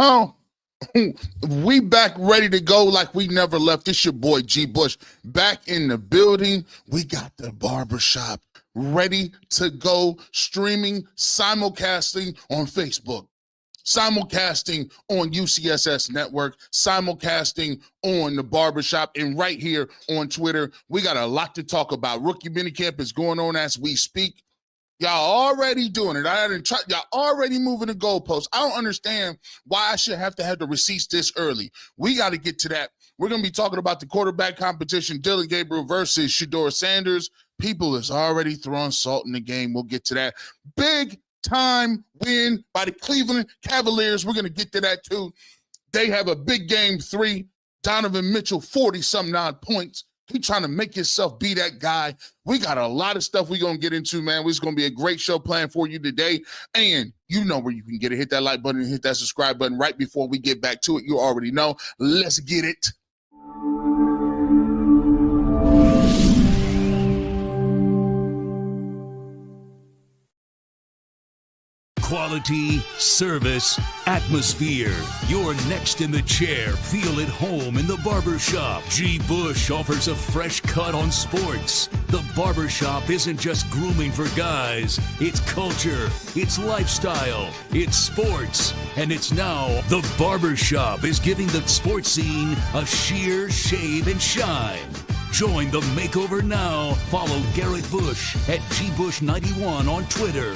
Oh, we back ready to go like we never left. It's your boy G Bush back in the building. We got the barbershop ready to go, streaming, simulcasting on Facebook, simulcasting on UCSS Network, simulcasting on the barbershop, and right here on Twitter. We got a lot to talk about. Rookie minicamp is going on as we speak. Y'all already doing it. Y'all already moving the goalposts. I don't understand why I should have to have the receipts this early. We got to get to that. We're going to be talking about the quarterback competition, Dillon Gabriel versus Shedeur Sanders. People is already throwing salt in the game. We'll get to that. Big time win by the Cleveland Cavaliers. We're going to get to that too. They have a big game 3. Donovan Mitchell, 40-something odd points. He trying to make himself be that guy. We got a lot of stuff we're going to get into, man. It's going to be a great show planned for you today. And you know where you can get it. Hit that like button and hit that subscribe button right before we get back to it. You already know. Let's get it. Quality, service, atmosphere. You're next in the chair. Feel at home in the barbershop. G. Bush offers a fresh cut on sports. The barbershop isn't just grooming for guys. It's culture. It's lifestyle. It's sports. And it's now the barbershop is giving the sports scene a sheer shave and shine. Join the makeover now. Follow Garrett Bush at GBush91 on Twitter.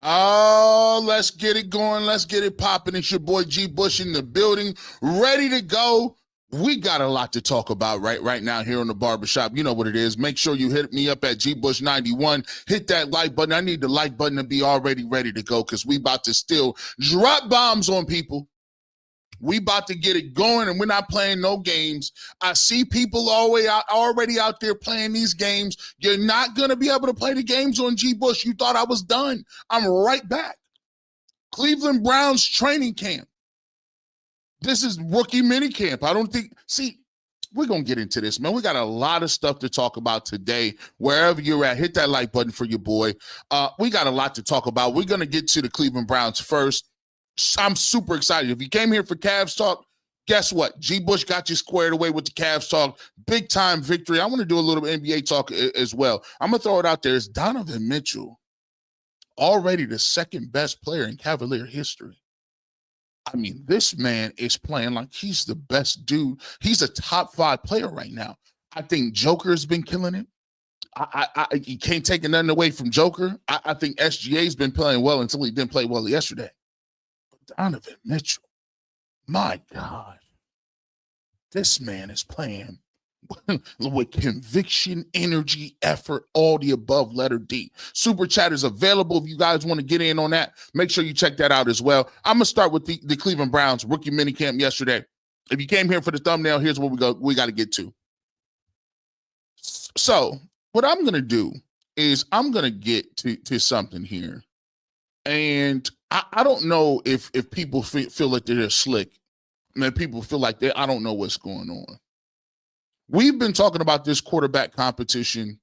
Oh, let's get it going. Let's get it popping. It's your boy G Bush in the building, ready to go. We got a lot to talk about right now here on the barbershop. You know what it is. Make sure you hit me up at GBush91. Hit that like button. I need the like button to be already ready to go because we about to still drop bombs on people. We about to get it going, and we're not playing no games. I see people already out there playing these games. You're not going to be able to play the games on G. Bush. You thought I was done. I'm right back. Cleveland Browns training camp. This is rookie minicamp. We're going to get into this, man. We got a lot of stuff to talk about today. Wherever you're at, hit that like button for your boy. We got a lot to talk about. We're going to get to the Cleveland Browns first. I'm super excited. If you came here for Cavs talk, guess what? G. Bush got you squared away with the Cavs talk. Big time victory. I want to do a little NBA talk as well. I'm going to throw it out there. It's Donovan Mitchell, already the second best player in Cavalier history. I mean, this man is playing like he's the best dude. He's a top 5 player right now. I think Joker has been killing it. You can't take nothing away from Joker. I think SGA's been playing well until he didn't play well yesterday. Donovan Mitchell, my God, this man is playing with conviction, energy, effort, all the above, letter D. Super chat is available if you guys want to get in on that. Make sure you check that out as well. I'm going to start with the Cleveland Browns rookie minicamp yesterday. If you came here for the thumbnail, here's what we got to get to. So what I'm going to do is I'm going to get to something here. And I don't know if people feel like they're slick. I mean, people feel like I don't know what's going on. We've been talking about this quarterback competition,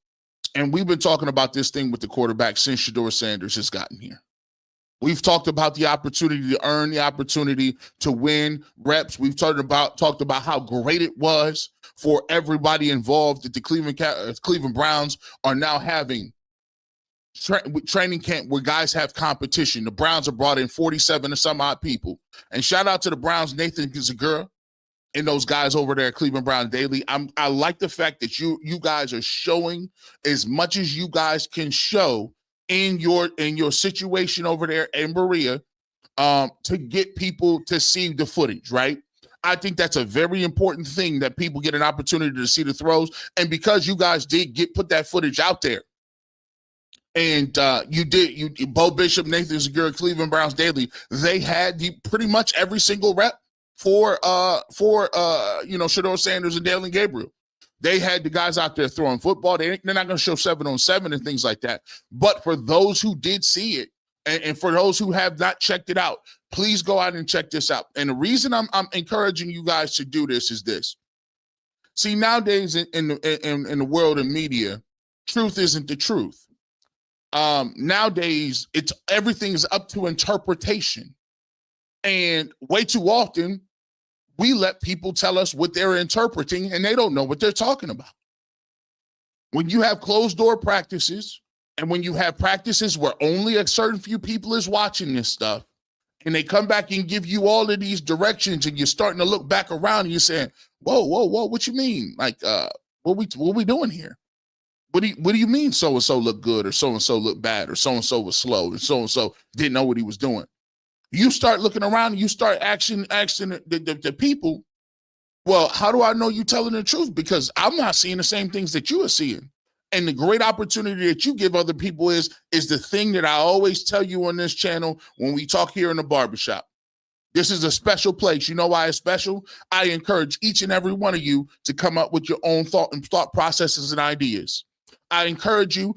and we've been talking about this thing with the quarterback since Shedeur Sanders has gotten here. We've talked about the opportunity to earn the opportunity to win reps. We've talked about how great it was for everybody involved that the Cleveland Browns are now having training camp where guys have competition. The Browns have brought in 47 or some odd people. And shout out to the Browns, Nathan Segura, and those guys over there at Cleveland Browns Daily. I like the fact that you guys are showing as much as you guys can show in your situation over there in Berea to get people to see the footage, right? I think that's a very important thing, that people get an opportunity to see the throws. And because you guys did put that footage out there, and Bo Bishop, Nathan Segura, Cleveland Browns Daily, they had pretty much every single rep for Shedeur Sanders and Dillon Gabriel. They had the guys out there throwing football. They're not going to show 7-on-7 and things like that. But for those who did see it, and for those who have not checked it out, please go out and check this out. And the reason I'm encouraging you guys to do this is this. See, nowadays in the world of media, truth isn't the truth. Nowadays, everything is up to interpretation. And way too often, we let people tell us what they're interpreting and they don't know what they're talking about. When you have closed door practices and when you have practices where only a certain few people is watching this stuff, and they come back and give you all of these directions and you're starting to look back around and you're saying, whoa, what you mean? Like, what we doing here? What do you mean so-and-so looked good or so-and-so looked bad or so-and-so was slow and so-and-so didn't know what he was doing? You start looking around and you start asking the people, well, how do I know you telling the truth? Because I'm not seeing the same things that you are seeing. And the great opportunity that you give other people is the thing that I always tell you on this channel when we talk here in the barbershop. This is a special place. You know why it's special? I encourage each and every one of you to come up with your own thought processes and ideas. I encourage you,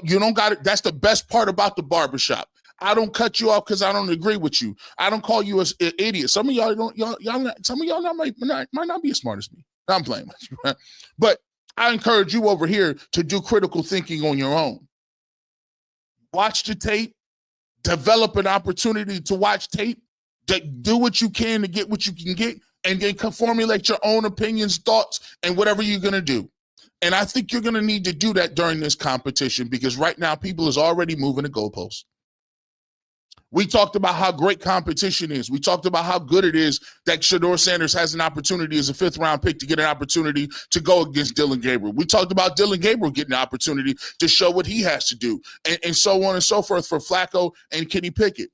you don't got it. That's the best part about the barbershop. I don't cut you off because I don't agree with you. I don't call you an idiot. Some of y'all don't. Some of y'all might not be as smart as me. I'm playing with you, right? But I encourage you over here to do critical thinking on your own. Watch the tape. Develop an opportunity to watch tape. Do what you can to get what you can get, and then formulate your own opinions, thoughts, and whatever you're gonna do. And I think you're gonna need to do that during this competition because right now people is already moving the goalposts. We talked about how great competition is. We talked about how good it is that Shedeur Sanders has an opportunity as a 5th-round pick to get an opportunity to go against Dillon Gabriel. We talked about Dillon Gabriel getting an opportunity to show what he has to do, and so on and so forth for Flacco and Kenny Pickett.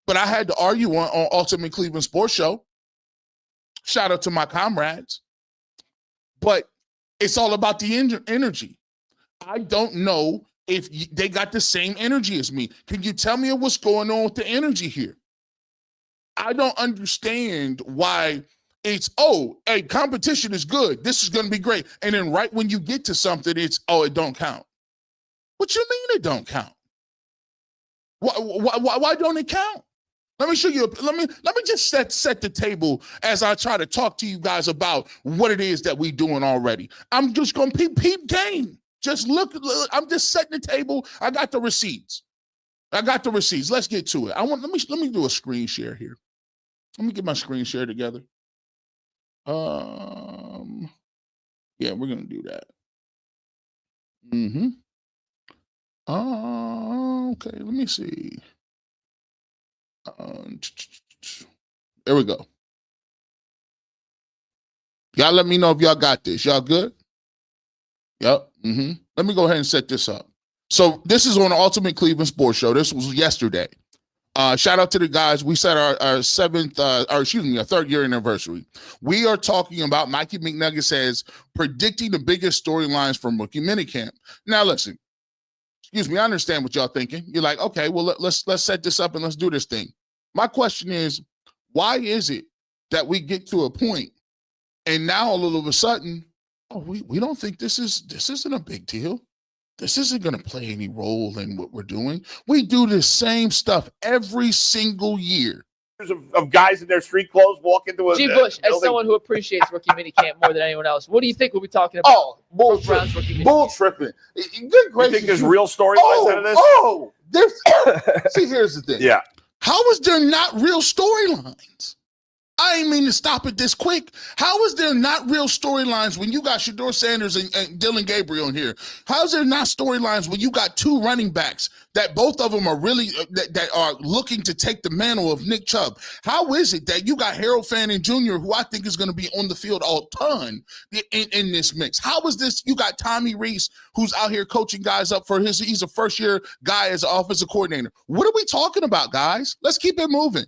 But I had to argue on Ultimate Cleveland Sports Show. Shout out to my comrades. But it's all about the energy. I don't know if they got the same energy as me. Can you tell me what's going on with the energy here? I don't understand why it's, hey, competition is good. This is going to be great. And then right when you get to something, it's, it don't count. What you mean it don't count? Why don't it count? Let me show you. Let me just set the table as I try to talk to you guys about what it is that we doing already. I'm just going to peep game. Just look, I'm just setting the table. I got the receipts. Let's get to it. Let me do a screen share here. Let me get my screen share together. Yeah, we're gonna do that. Okay, let me see. There we go. Y'all let me know if y'all got this. Y'all good? Yep. Let me go ahead and set this up. So this is on the Ultimate Cleveland Sports Show. This was yesterday. Shout out to the guys. We set our 3rd year anniversary. We are talking about Mikey McNugget says predicting the biggest storylines from rookie minicamp. Now listen, excuse me, I understand what y'all thinking. You're like, okay, well let's set this up and let's do this thing. My question is, why is it that we get to a point and now all of a sudden, we don't think this isn't a big deal. This isn't going to play any role in what we're doing. We do the same stuff every single year. Of guys in their street clothes walk into a Bush, as someone who appreciates rookie minicamp more than anyone else, what do you think we'll be talking about? Bull tripping. Good gracious. You think there's real storylines out of this? See, here's the thing. Yeah. How is there not real storylines? I ain't mean to stop it this quick. How is there not real storylines when you got Shedeur Sanders and Dillon Gabriel in here? How is there not storylines when you got 2 running backs that both of them are really that are looking to take the mantle of Nick Chubb? How is it that you got Harold Fanning Jr., who I think is going to be on the field a ton in this mix? How is this? You got Tommy Reese, who's out here coaching guys up for he's a first-year guy as an offensive coordinator. What are we talking about, guys? Let's keep it moving.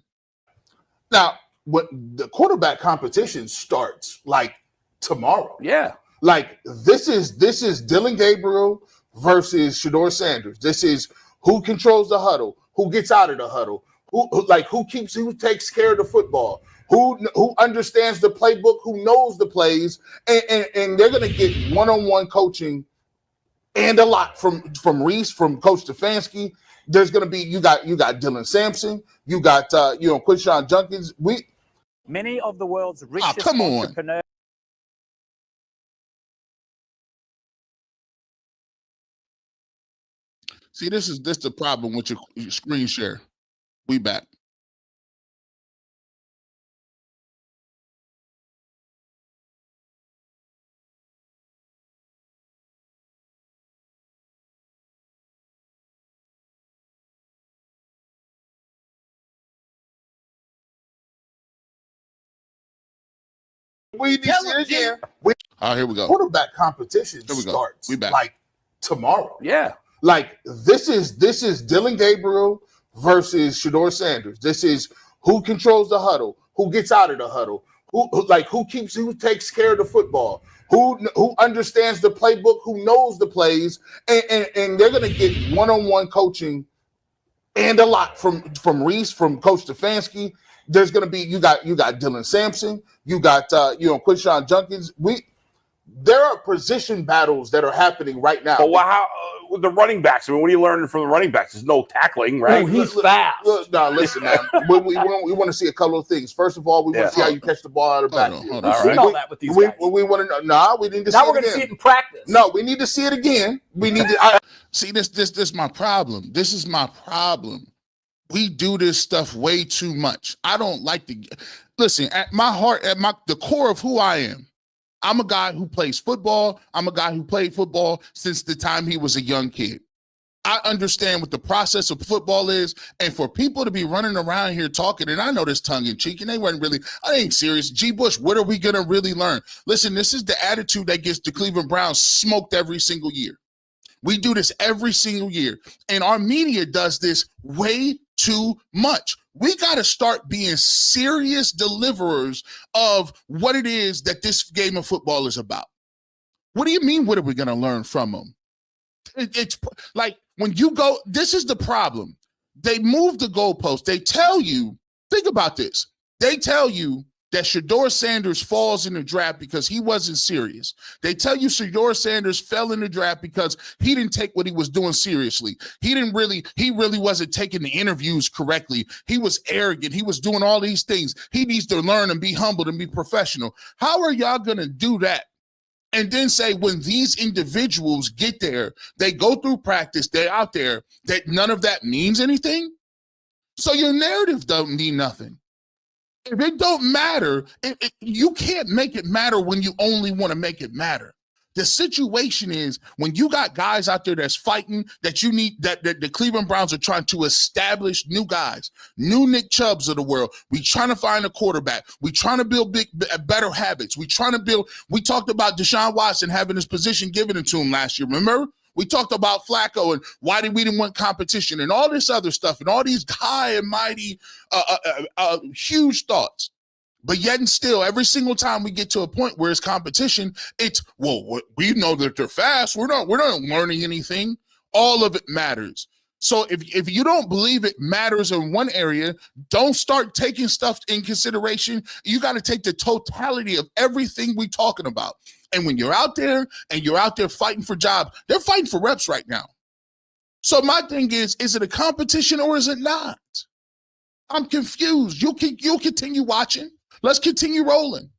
Now, what the quarterback competition starts like tomorrow. Yeah. Like this is Dillon Gabriel versus Shedeur Sanders. This is who controls the huddle, who gets out of the huddle, who takes care of the football, who understands the playbook, who knows the plays, and they're gonna get one-on-one coaching and a lot from Reese, from Coach Stefanski. There's gonna be you got Dylan Sampson, you got Quinshon Junkins. Many of the world's richest come on. entrepreneurs. See, this the problem with your screen share. We back. We need to see it again. All right, here we go. Quarterback competition Here we go. starts We back. like tomorrow. Yeah. Like this is Dillon Gabriel versus Shedeur Sanders. This is who controls the huddle, who gets out of the huddle, who takes care of the football, who understands the playbook, who knows the plays, and they're gonna get one-on-one coaching and a lot from Reese, from Coach Stefanski. There's gonna be you got Dylan Sampson, you got Quinshon Junkins. There are position battles that are happening right now. But how with the running backs? I mean, what are you learning from the running backs? There's no tackling, right? Oh, he's fast. No, listen, man. we want to see a couple of things. First of all, we want to see how you catch the ball out of the backfield. We've seen all that with these guys. We want to know. We need to see now it we're going to again. see it in practice. No, we need to see it again. We need to see this my problem. This is my problem. We do this stuff way too much. I don't like to listen. At my heart, the core of who I am, I'm a guy who plays football. I'm a guy who played football since the time he was a young kid. I understand what the process of football is, and for people to be running around here talking, and I know this tongue in cheek, and they weren't really, I ain't serious. G. Bush, what are we going to really learn? Listen, this is the attitude that gets the Cleveland Browns smoked every single year. We do this every single year, and our media does this way too much. We got to start being serious deliverers of what it is that this game of football is about. What do you mean, what are we going to learn from them? It's like when you go, this is the problem. They move the goalpost. They tell you, think about this. They tell you that Shedeur Sanders falls in the draft because he wasn't serious. They tell you Shedeur Sanders fell in the draft because he didn't take what he was doing seriously. He really wasn't taking the interviews correctly. He was arrogant. He was doing all these things. He needs to learn and be humbled and be professional. How are y'all going to do that? And then say when these individuals get there, they go through practice, they're out there, that none of that means anything? So your narrative don't mean nothing. If it don't matter, you can't make it matter when you only want to make it matter. The situation is when you got guys out there that's fighting, that you need, that the Cleveland Browns are trying to establish new guys, new Nick Chubbs of the world. We trying to find a quarterback. We trying to build better habits. We talked about Deshaun Watson having his position given to him last year. Remember? We talked about Flacco and why we didn't want competition and all this other stuff and all these high and mighty, huge thoughts. But yet and still, every single time we get to a point where it's competition, it's, well, we know that they're fast. We're not learning anything. All of it matters. So if you don't believe it matters in one area, don't start taking stuff in consideration. You got to take the totality of everything we're talking about. And when you're out there and you're out there fighting for jobs, they're fighting for reps right now. So my thing is it a competition or is it not? I'm confused. You'll continue watching. Let's continue rolling.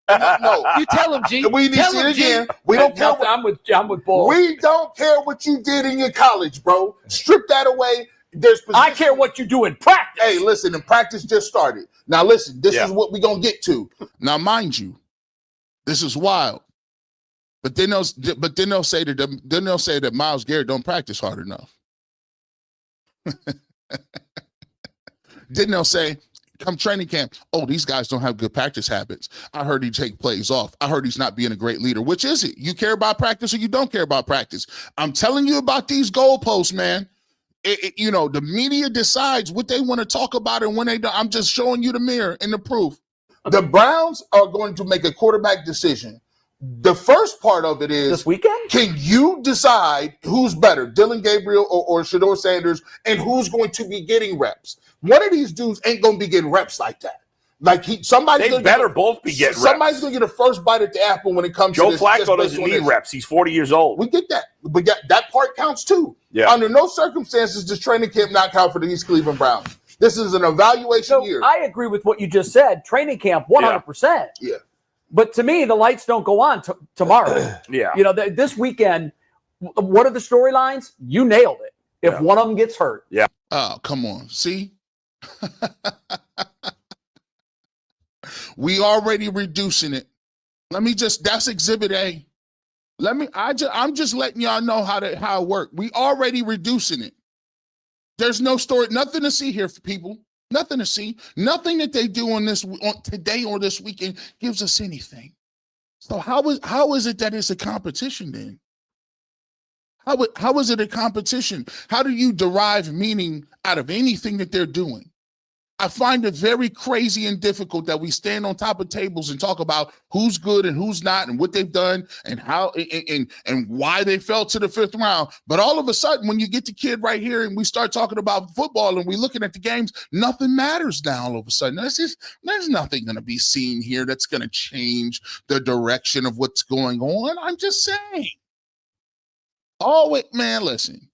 no. You tell him, G. We need to see it again. We don't care. I'm with Bull. We don't care what you did in your college, bro. Strip that away. I care what you do in practice. Hey, listen, the practice just started. Now, listen, this is what we're going to get to. Now, mind you, this is wild. But then they'll say that Myles Garrett don't practice hard enough. Then they'll say, come training camp, oh, these guys don't have good practice habits. I heard he take plays off. I heard he's not being a great leader. Which is it? You care about practice or you don't care about practice? I'm telling you about these goalposts, man. The media decides what they want to talk about and when they don't. I'm just showing you the mirror and the proof. The Browns are going to make a quarterback decision. The first part of it is this weekend. Can you decide who's better, Dillon Gabriel or Shedeur Sanders, and who's going to be getting reps? One of these dudes ain't going to be getting reps like that. Like somebody's they better both be getting somebody's reps. going to get a first bite at the apple when it comes Joe to this. Flacco doesn't need reps. He's 40 years old. We get that, but that part counts too. Yeah. Under no circumstances does training camp not count for these Cleveland Browns. This is an evaluation year. I agree with what you just said. Training camp, 100%. Yeah. But to me, the lights don't go on tomorrow. Yeah. This weekend, What are the storylines? You nailed it. If one of them gets hurt. Yeah. Oh, come on. See? We already reducing it. That's exhibit A. I'm just letting y'all know how it works. We already reducing it. There's no story, nothing to see here for people. Nothing to see. Nothing that they do on today or this weekend gives us anything. So how is it that it's a competition then? How is it a competition? How do you derive meaning out of anything that they're doing? I find it very crazy and difficult that we stand on top of tables and talk about who's good and who's not and what they've done and how and why they fell to the 5th round. But all of a sudden, when you get the kid right here and we start talking about football and we're looking at the games, nothing matters now all of a sudden. There's nothing going to be seen here that's going to change the direction of what's going on. I'm just saying. Oh, wait, man, listen.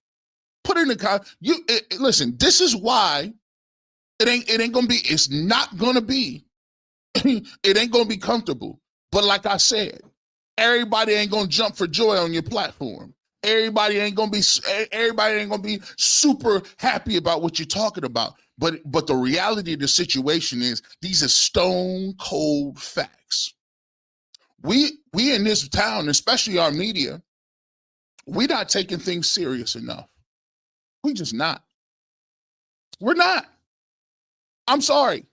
Put in the listen, this is why it ain't gonna be, it's not gonna be, it ain't gonna be comfortable. But like I said, everybody ain't gonna jump for joy on your platform. Everybody ain't gonna be super happy about what you're talking about. But the reality of the situation is these are stone cold facts. We in this town, especially our media, we're not taking things serious enough. We just not. We're not. I'm sorry.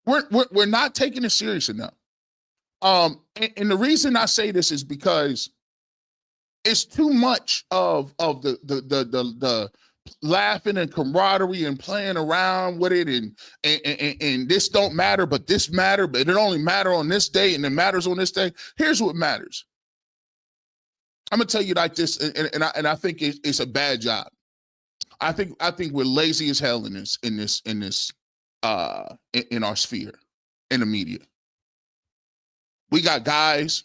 We're not taking it serious enough. And the reason I say this is because it's too much of the laughing and camaraderie and playing around with it and this don't matter, but this matter, but it only matter on this day and it matters on this day. Here's what matters. I'm gonna tell you like this, and I think it's a bad job. I think we're lazy as hell in our sphere, in the media. We got guys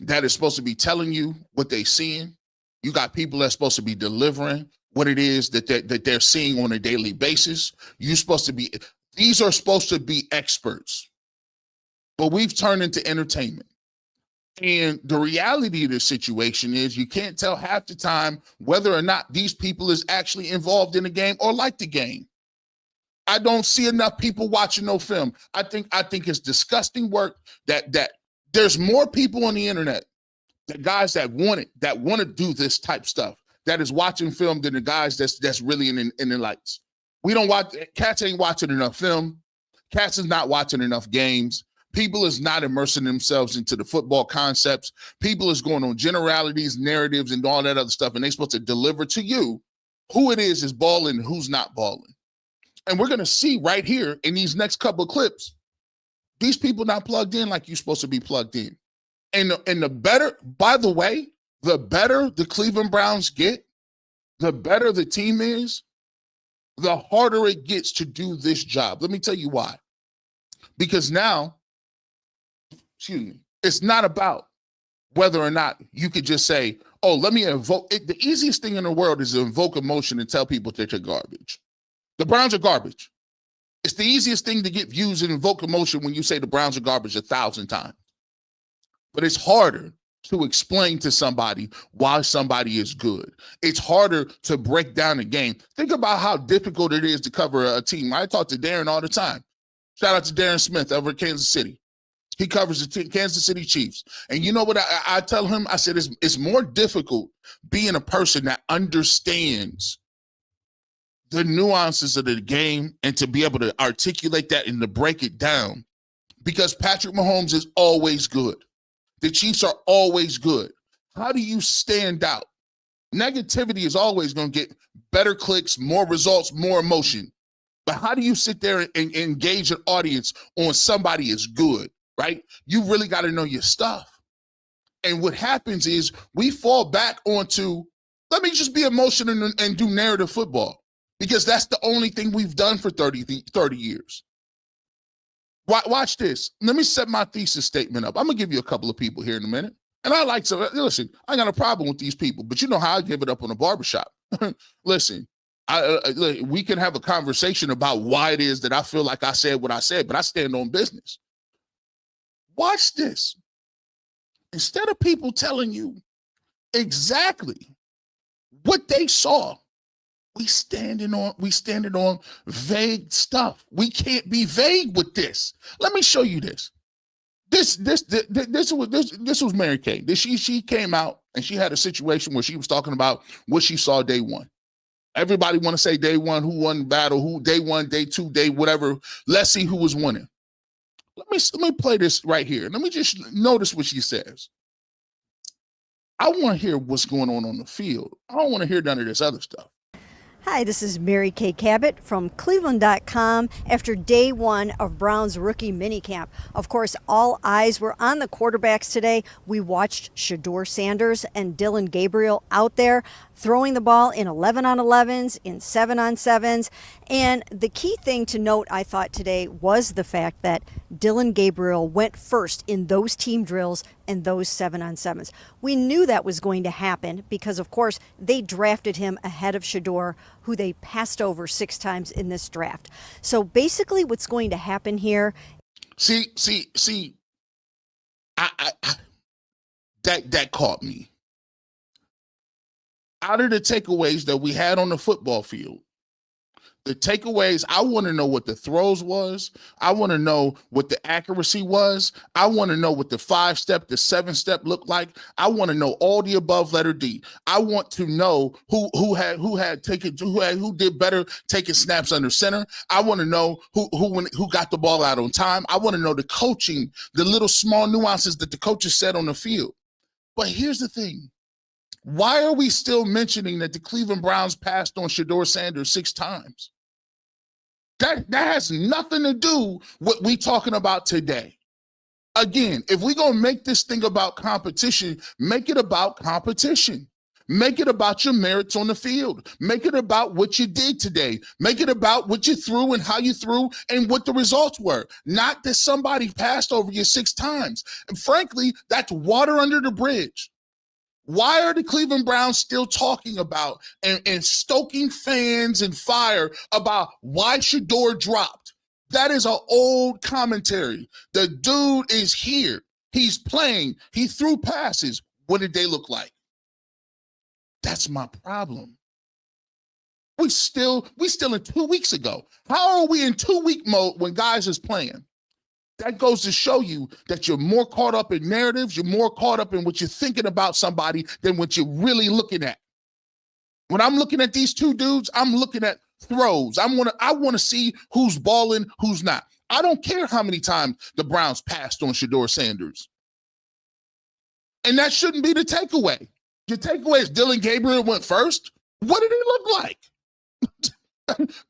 that is supposed to be telling you what they're seeing. You got people that's supposed to be delivering what it is that they're seeing on a daily basis. These are supposed to be experts, but we've turned into entertainment. And the reality of the situation is you can't tell half the time whether or not these people is actually involved in the game or like the game. I don't see enough people watching no film. I think it's disgusting work that there's more people on the internet, the guys that want to do this type stuff, that is watching film than the guys that's really in the lights. Cats ain't watching enough film. Cats is not watching enough games. People is not immersing themselves into the football concepts. People is going on generalities, narratives, and all that other stuff, and they're supposed to deliver to you who it is balling and who's not balling. And we're going to see right here in these next couple of clips, these people not plugged in like you're supposed to be plugged in. And the better, by the way, the better the Cleveland Browns get, the better the team is, the harder it gets to do this job. Let me tell you why. Because now, it's not about whether or not you could just say, oh, let me invoke it. The easiest thing in the world is to invoke emotion and tell people that they're garbage. The Browns are garbage. It's the easiest thing to get views and invoke emotion when you say the Browns are garbage 1,000 times. But it's harder to explain to somebody why somebody is good. It's harder to break down a game. Think about how difficult it is to cover a team. I talk to Darren all the time. Shout out to Darren Smith over at Kansas City. He covers the Kansas City Chiefs. And you know what I tell him? I said, it's more difficult being a person that understands the nuances of the game and to be able to articulate that and to break it down, because Patrick Mahomes is always good. The Chiefs are always good. How do you stand out? Negativity is always going to get better clicks, more results, more emotion. But how do you sit there and engage an audience on somebody is good, right? You really got to know your stuff. And what happens is we fall back onto, let me just be emotional and do narrative football, because that's the only thing we've done for 30 years. Watch this. Let me set my thesis statement up. I'm going to give you a couple of people here in a minute. And I like to, listen, I got a problem with these people, but you know how I give it up on a barbershop. Listen, we can have a conversation about why it is that I feel like I said what I said, but I stand on business. Watch this. Instead of people telling you exactly what they saw. We standing on vague stuff. We can't be vague with this. Let me show you this. This was Mary Kay. She came out and she had a situation where she was talking about what she saw day one. Everybody want to say day one, who won the battle, who day one, day two, day whatever. Let's see who was winning. Let me play this right here. Let me just notice what she says. I want to hear what's going on the field. I don't want to hear none of this other stuff. Hi, this is Mary Kay Cabot from Cleveland.com after day one of Brown's rookie minicamp. Of course, all eyes were on the quarterbacks today. We watched Shedeur Sanders and Dillon Gabriel out there throwing the ball in 11-on-11s, in 7-on-7s. And the key thing to note, I thought, today was the fact that Dillon Gabriel went first in those team drills and those 7-on-7s. We knew that was going to happen because, of course, they drafted him ahead of Shedeur, who they passed over 6 times in this draft. So basically what's going to happen here. See, that caught me. Out of the takeaways that we had on the football field, the takeaways, I want to know what the throws was. I want to know what the accuracy was. I want to know what the 5-step, the 7-step looked like. I want to know all the above letter D. I want to know who did better taking snaps under center. I want to know who got the ball out on time. I want to know the coaching, the little small nuances that the coaches said on the field. But here's the thing. Why are we still mentioning that the Cleveland Browns passed on Shedeur Sanders 6 times? That has nothing to do with what we talking about today. Again, if we're going to make this thing about competition, make it about competition. Make it about your merits on the field. Make it about what you did today. Make it about what you threw and how you threw and what the results were. Not that somebody passed over you 6 times. And frankly, that's water under the bridge. Why are the Cleveland Browns still talking about and stoking fans and fire about why Shedeur dropped? That is an old commentary. The dude is here. He's playing. He threw passes. What did they look like? That's my problem. We still in 2 weeks ago. How are we in 2-week mode when guys is playing? That goes to show you that you're more caught up in narratives. You're more caught up in what you're thinking about somebody than what you're really looking at. When I'm looking at these two dudes, I'm looking at throws. I want to see who's balling, who's not. I don't care how many times the Browns passed on Shedeur Sanders. And that shouldn't be the takeaway. Your takeaway is Dillon Gabriel went first. What did he look like?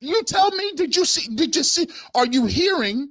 You tell me, did you see? Are you hearing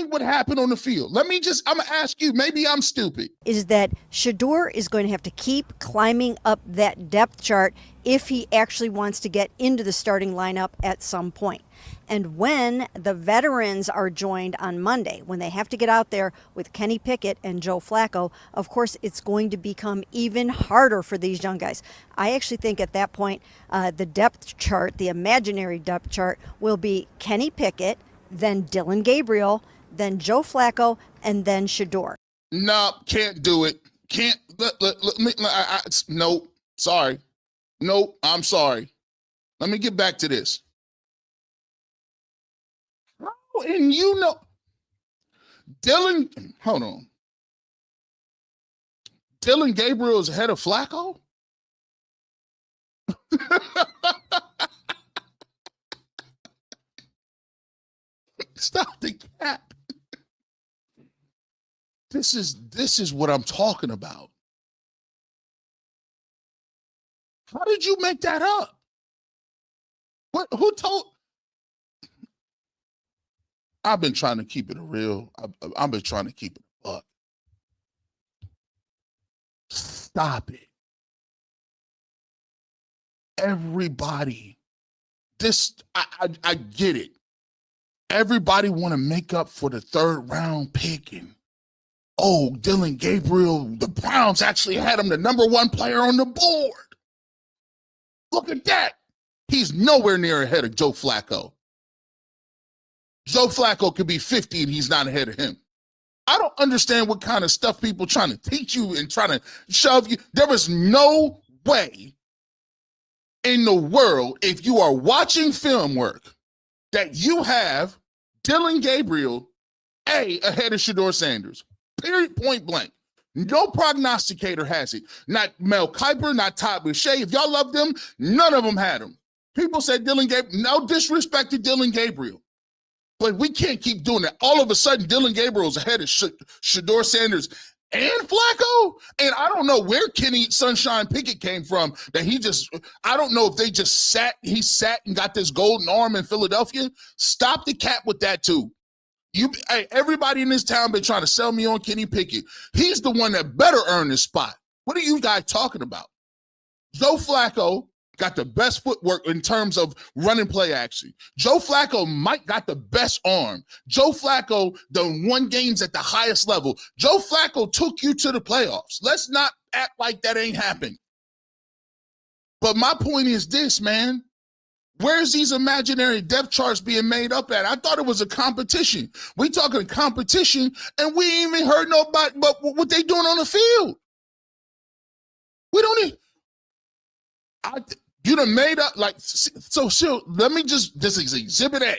what happened on the field? I'm going to ask you, maybe I'm stupid. Is that Shedeur is going to have to keep climbing up that depth chart if he actually wants to get into the starting lineup at some point. And when the veterans are joined on Monday, when they have to get out there with Kenny Pickett and Joe Flacco, of course, it's going to become even harder for these young guys. I actually think at that point, the depth chart, the imaginary depth chart, will be Kenny Pickett, then Dillon Gabriel, then Joe Flacco, and then Shedeur. No, can't do it. Can't. Nope. Sorry. Nope. I'm sorry. Let me get back to this. And hold on. Dillon Gabriel is ahead of Flacco? Stop the cap. This is what I'm talking about. How did you make that up? Who told? I've been trying to keep it real. I've been trying to keep it up. Stop it. Everybody, I get it. Everybody want to make up for the 3rd round pick and, Dillon Gabriel, the Browns actually had him the number 1 player on the board. Look at that. He's nowhere near ahead of Joe Flacco. Joe Flacco could be 50 and he's not ahead of him. I don't understand what kind of stuff people trying to teach you and trying to shove you. There is no way in the world, if you are watching film work, that you have Dillon Gabriel ahead of Shedeur Sanders. Period, point blank. No prognosticator has it. Not Mel Kiper, not Todd Boucher. If y'all love them, none of them had him. People said Dillon Gabriel. No disrespect to Dillon Gabriel. But we can't keep doing that. All of a sudden, Dillon Gabriel's ahead of Shedeur Sanders and Flacco. And I don't know where Kenny Sunshine Pickett came from. I don't know if they just sat and got this golden arm in Philadelphia. Stop the cap with that too. Everybody in this town been trying to sell me on Kenny Pickett. He's the one that better earn this spot. What are you guys talking about? Joe Flacco got the best footwork in terms of running play action. Joe Flacco got the best arm. Joe Flacco done won games at the highest level. Joe Flacco took you to the playoffs. Let's not act like that ain't happened. But my point is this, man. Where's these imaginary depth charts being made up at? I thought it was a competition. We talking competition, and we ain't even heard nobody but what they doing on the field. We don't need. You done made up like so. Let me this is Exhibit A.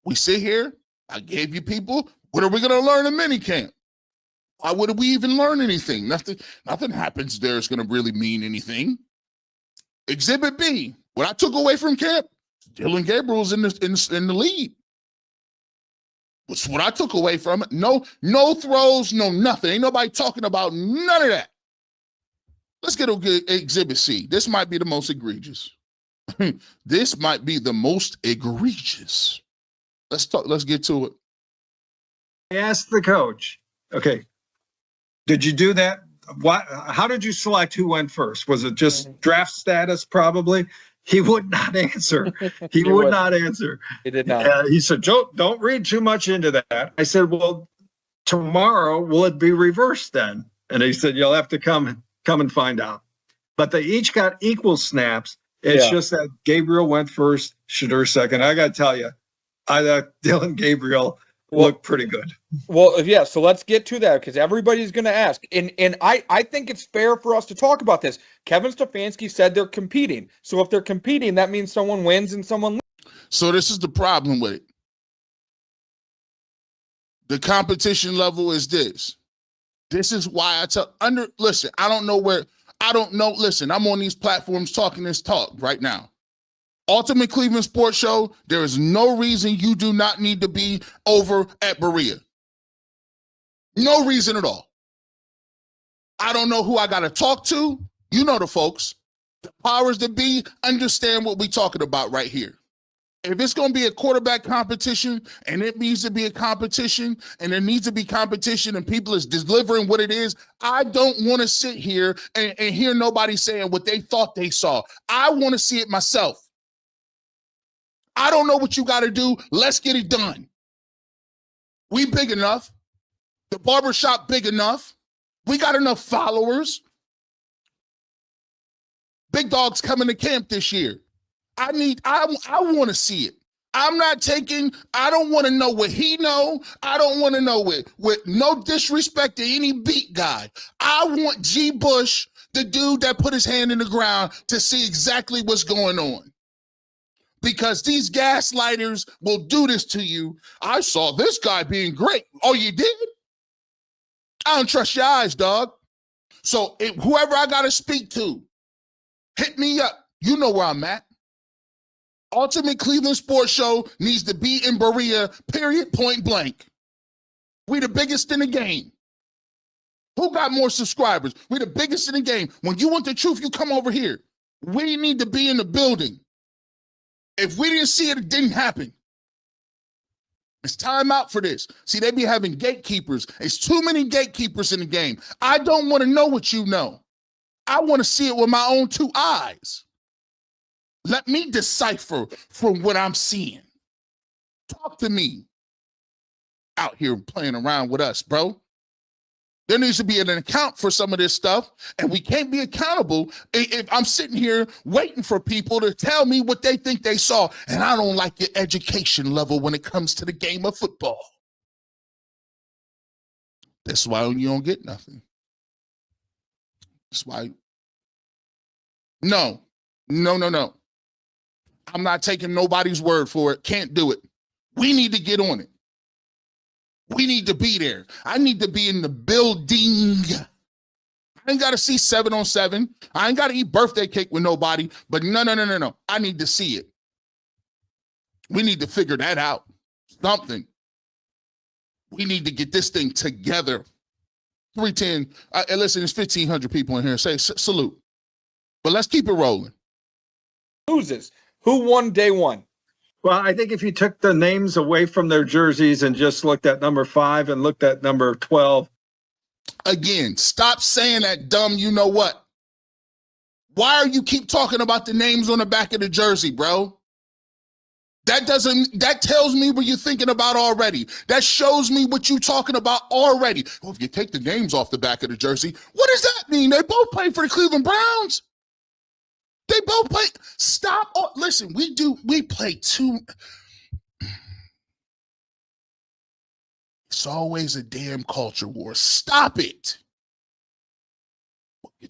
We sit here. I gave you people. What are we going to learn in minicamp? Why would we even learn anything? Nothing happens there is going to really mean anything. Exhibit B. What I took away from camp, Dillon Gabriel's in the lead. What's what I took away from it? No throws, no nothing. Ain't nobody talking about none of that. Let's get Exhibit C. This might be the most egregious. This might be the most egregious. Let's get to it. I asked the coach, okay, did you do that? How did you select who went first? Was it just draft status probably? He would not answer. He would not answer. He did not. He said, Joe, don't read too much into that. I said, well, tomorrow, will it be reversed then? And he said, you'll have to come and find out. But they each got equal snaps. It's just that Gabriel went first, Shedeur second. I got to tell you, I thought Dillon Gabriel looked pretty good. Well, yeah, so let's get to that because everybody's going to ask. And I think it's fair for us to talk about this. Kevin Stefanski said they're competing. So if they're competing, that means someone wins and someone loses. So this is the problem with it. The competition level is this. This is why listen, listen, I'm on these platforms talking this talk right now. Ultimate Cleveland Sports Show, there is no reason you do not need to be over at Berea. No reason at all. I don't know who I got to talk to. You know the folks. The powers that be understand what we're talking about right here. If it's going to be a quarterback competition and it needs to be a competition and there needs to be competition and people is delivering what it is, I don't want to sit here and hear nobody saying what they thought they saw. I want to see it myself. I don't know what you got to do. Let's get it done. We big enough. The barbershop big enough. We got enough followers. Big Dog's coming to camp this year. I want to see it. I don't want to know what he know. I don't want to know with no disrespect to any beat guy. I want G. Bush, the dude that put his hand in the ground, to see exactly what's going on. Because these gaslighters will do this to you. I saw this guy being great. Oh, you did? I don't trust your eyes, dog. So whoever I got to speak to, hit me up. You know where I'm at. Ultimate Cleveland Sports Show needs to be in Berea, period, point blank. We the biggest in the game. Who got more subscribers? We the biggest in the game. When you want the truth, you come over here. We need to be in the building. If we didn't see it, it didn't happen. It's time out for this. See, they be having gatekeepers. It's too many gatekeepers in the game. I don't want to know what you know. I want to see it with my own two eyes. Let me decipher from what I'm seeing. Talk to me. Out here playing around with us, bro. There needs to be an account for some of this stuff, and we can't be accountable if I'm sitting here waiting for people to tell me what they think they saw, and I don't like your education level when it comes to the game of football. That's why you don't get nothing. That's why. No. I'm not taking nobody's word for it. Can't do it. We need to get on it. We need to be there. I need to be in the building. I ain't got to see 7-on-7. I ain't got to eat birthday cake with nobody. But no. I need to see it. We need to figure that out. Something. We need to get this thing together. 310. Listen, there's 1,500 people in here. Say salute. But let's keep it rolling. Loses. Who won day one? Well, I think if you took the names away from their jerseys and just looked at number 5 and looked at number 12. Again, stop saying that dumb you know what. Why are you keep talking about the names on the back of the jersey, bro? That tells me what you're thinking about already. That shows me what you're talking about already. Well, if you take the names off the back of the jersey, what does that mean? They both play for the Cleveland Browns. They both play. Stop. Oh, listen, we play two. It's always a damn culture war. Stop it. You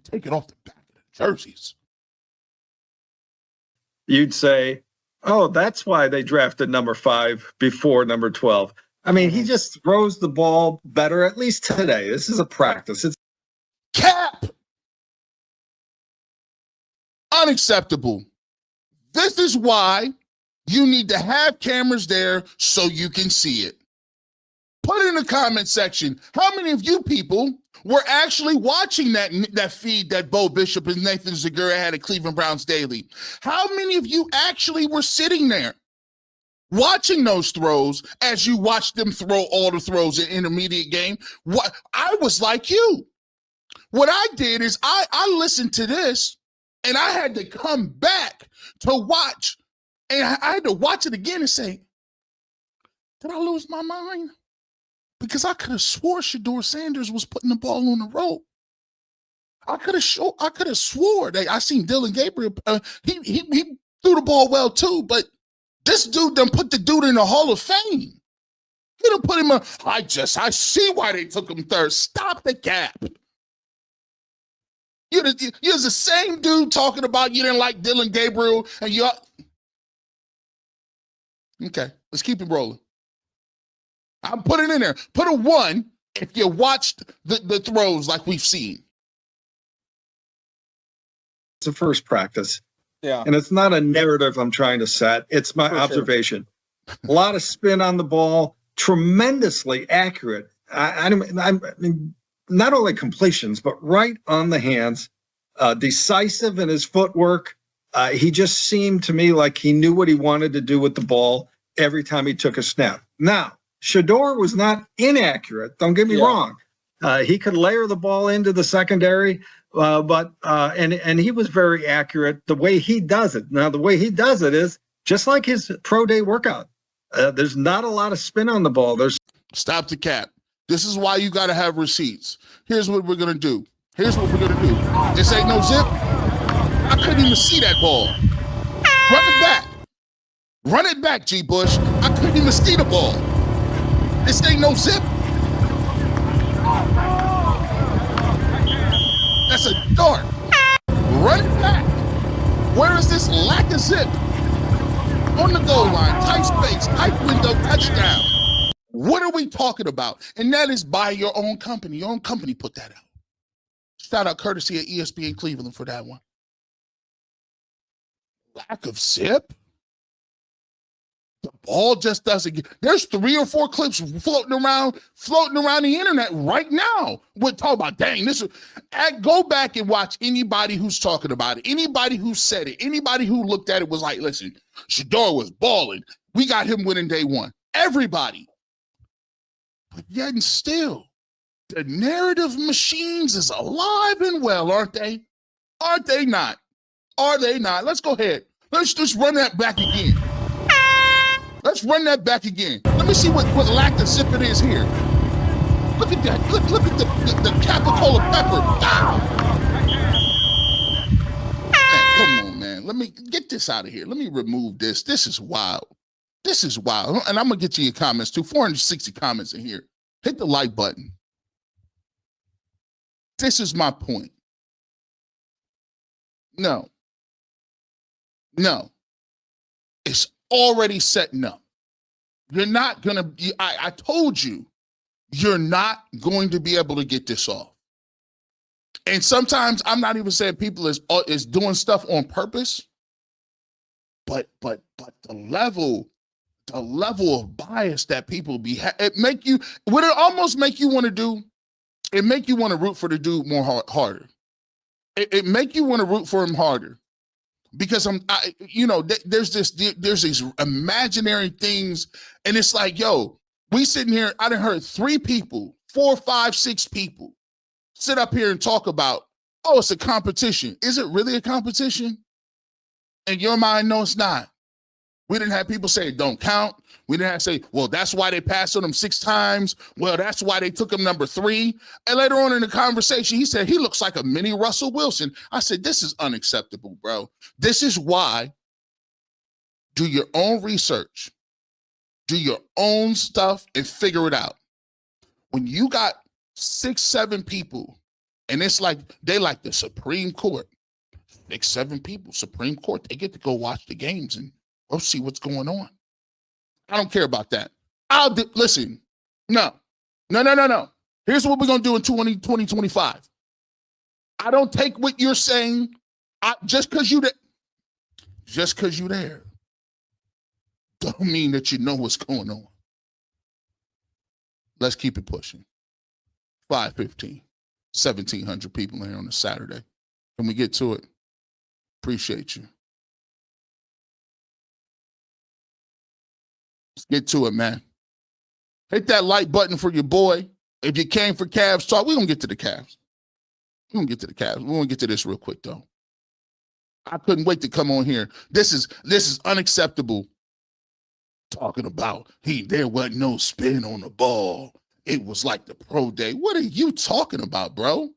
take it off the back of the jerseys. You'd say, oh, that's why they drafted number 5 before number 12. I mean, he just throws the ball better, at least today. This is a practice. It's Cap. Unacceptable. This is why you need to have cameras there so you can see it. Put in the comment section, how many of you people were actually watching that feed that Bo Bishop and Nathan Zagura had at Cleveland Browns Daily? How many of you actually were sitting there watching those throws as you watched them throw all the throws in intermediate game? What I was like you. What I did is I listened to this and I had to come back to watch, and I had to watch it again and say, did I lose my mind? Because I could have swore Shedeur Sanders was putting the ball on the rope. I could have swore that I seen Dillon Gabriel. He threw the ball well too, but this dude done put the dude in the Hall of Fame. He done put him. I see why they took him third. Stop the cap. You're the same dude talking about you didn't like Dillon Gabriel, and you. Okay, let's keep it rolling. I'm putting it in there. Put a 1 if you watched the throws like we've seen. It's a first practice. Yeah. And it's not a narrative I'm trying to set. It's my observation. A lot of spin on the ball, tremendously accurate. I mean, not only completions, but right on the hands, decisive in his footwork. He just seemed to me like he knew what he wanted to do with the ball every time he took a snap. Now, Shedeur was not inaccurate. Don't get me wrong. He could layer the ball into the secondary, but he was very accurate the way he does it. Now, the way he does it is just like his pro day workout. There's not a lot of spin on the ball. Stop the cap. This is why you got to have receipts. Here's what we're going to do. This ain't no zip. I couldn't even see that ball. Run it back. Run it back, G. Bush. I couldn't even see the ball. This ain't no zip. That's a dart. Run it back. Where is this lack of zip? On the goal line, tight space, tight window, touchdown. What are we talking about? And that is by your own company. Your own company put that out. Shout out courtesy of ESPN Cleveland for that one. Lack of zip? The ball just doesn't get. There's 3 or 4 clips floating around the internet right now. We're talking about, dang, this is. Go back and watch anybody who's talking about it, anybody who said it, anybody who looked at it was like, listen, Shedeur was balling. We got him winning day 1. Everybody. But yet and still, the narrative machines is alive and well, aren't they? Aren't they not? Are they not? Let's go ahead. Let's just run that back again. Let's run that back again. Let me see what lack of zip it is here. Look at that. Look at the Capicola pepper. Wow. Man, come on, man. Let me get this out of here. Let me remove this. This is wild. This is wild. And I'm going to get you your comments too. 460 comments in here. hit the like button. This is my point. No. It's already setting up. You're not going to, I told you, you're not going to be able to get this off. And sometimes I'm not even saying people is doing stuff on purpose, but the level of bias that people what it almost make you want to do, it make you want to root for the dude more harder. It make you want to root for him harder. Because there's these imaginary things, and it's like, yo, we sitting here, I done heard 3 people, 4, 5, 6 people sit up here and talk about, oh, it's a competition. Is it really a competition? In your mind, no, it's not. We didn't have people say it don't count. We didn't have to say, well, that's why they passed on him 6 times. Well, that's why they took him number 3. And later on in the conversation, he said, he looks like a mini Russell Wilson. I said, this is unacceptable, bro. This is why do your own research, do your own stuff, and figure it out. When you got 6, 7 people, and it's like, they like the Supreme Court. 6, 7 people, Supreme Court, they get to go watch the games and go see what's going on. I don't care about that. Listen, no. Here's what we're going to do in 2025. I don't take what you're saying just because you there. Don't mean that you know what's going on. Let's keep it pushing. 5:15, 1,700 people here on a Saturday. Can we get to it? Appreciate you. Let's get to it, man. Hit that like button for your boy. If you came for Cavs talk, we're going to get to the Cavs. We're going to get to the Cavs. We're going to get to this real quick, though. I couldn't wait to come on here. This is unacceptable. Talking about there wasn't no spin on the ball. It was like the pro day. What are you talking about, bro?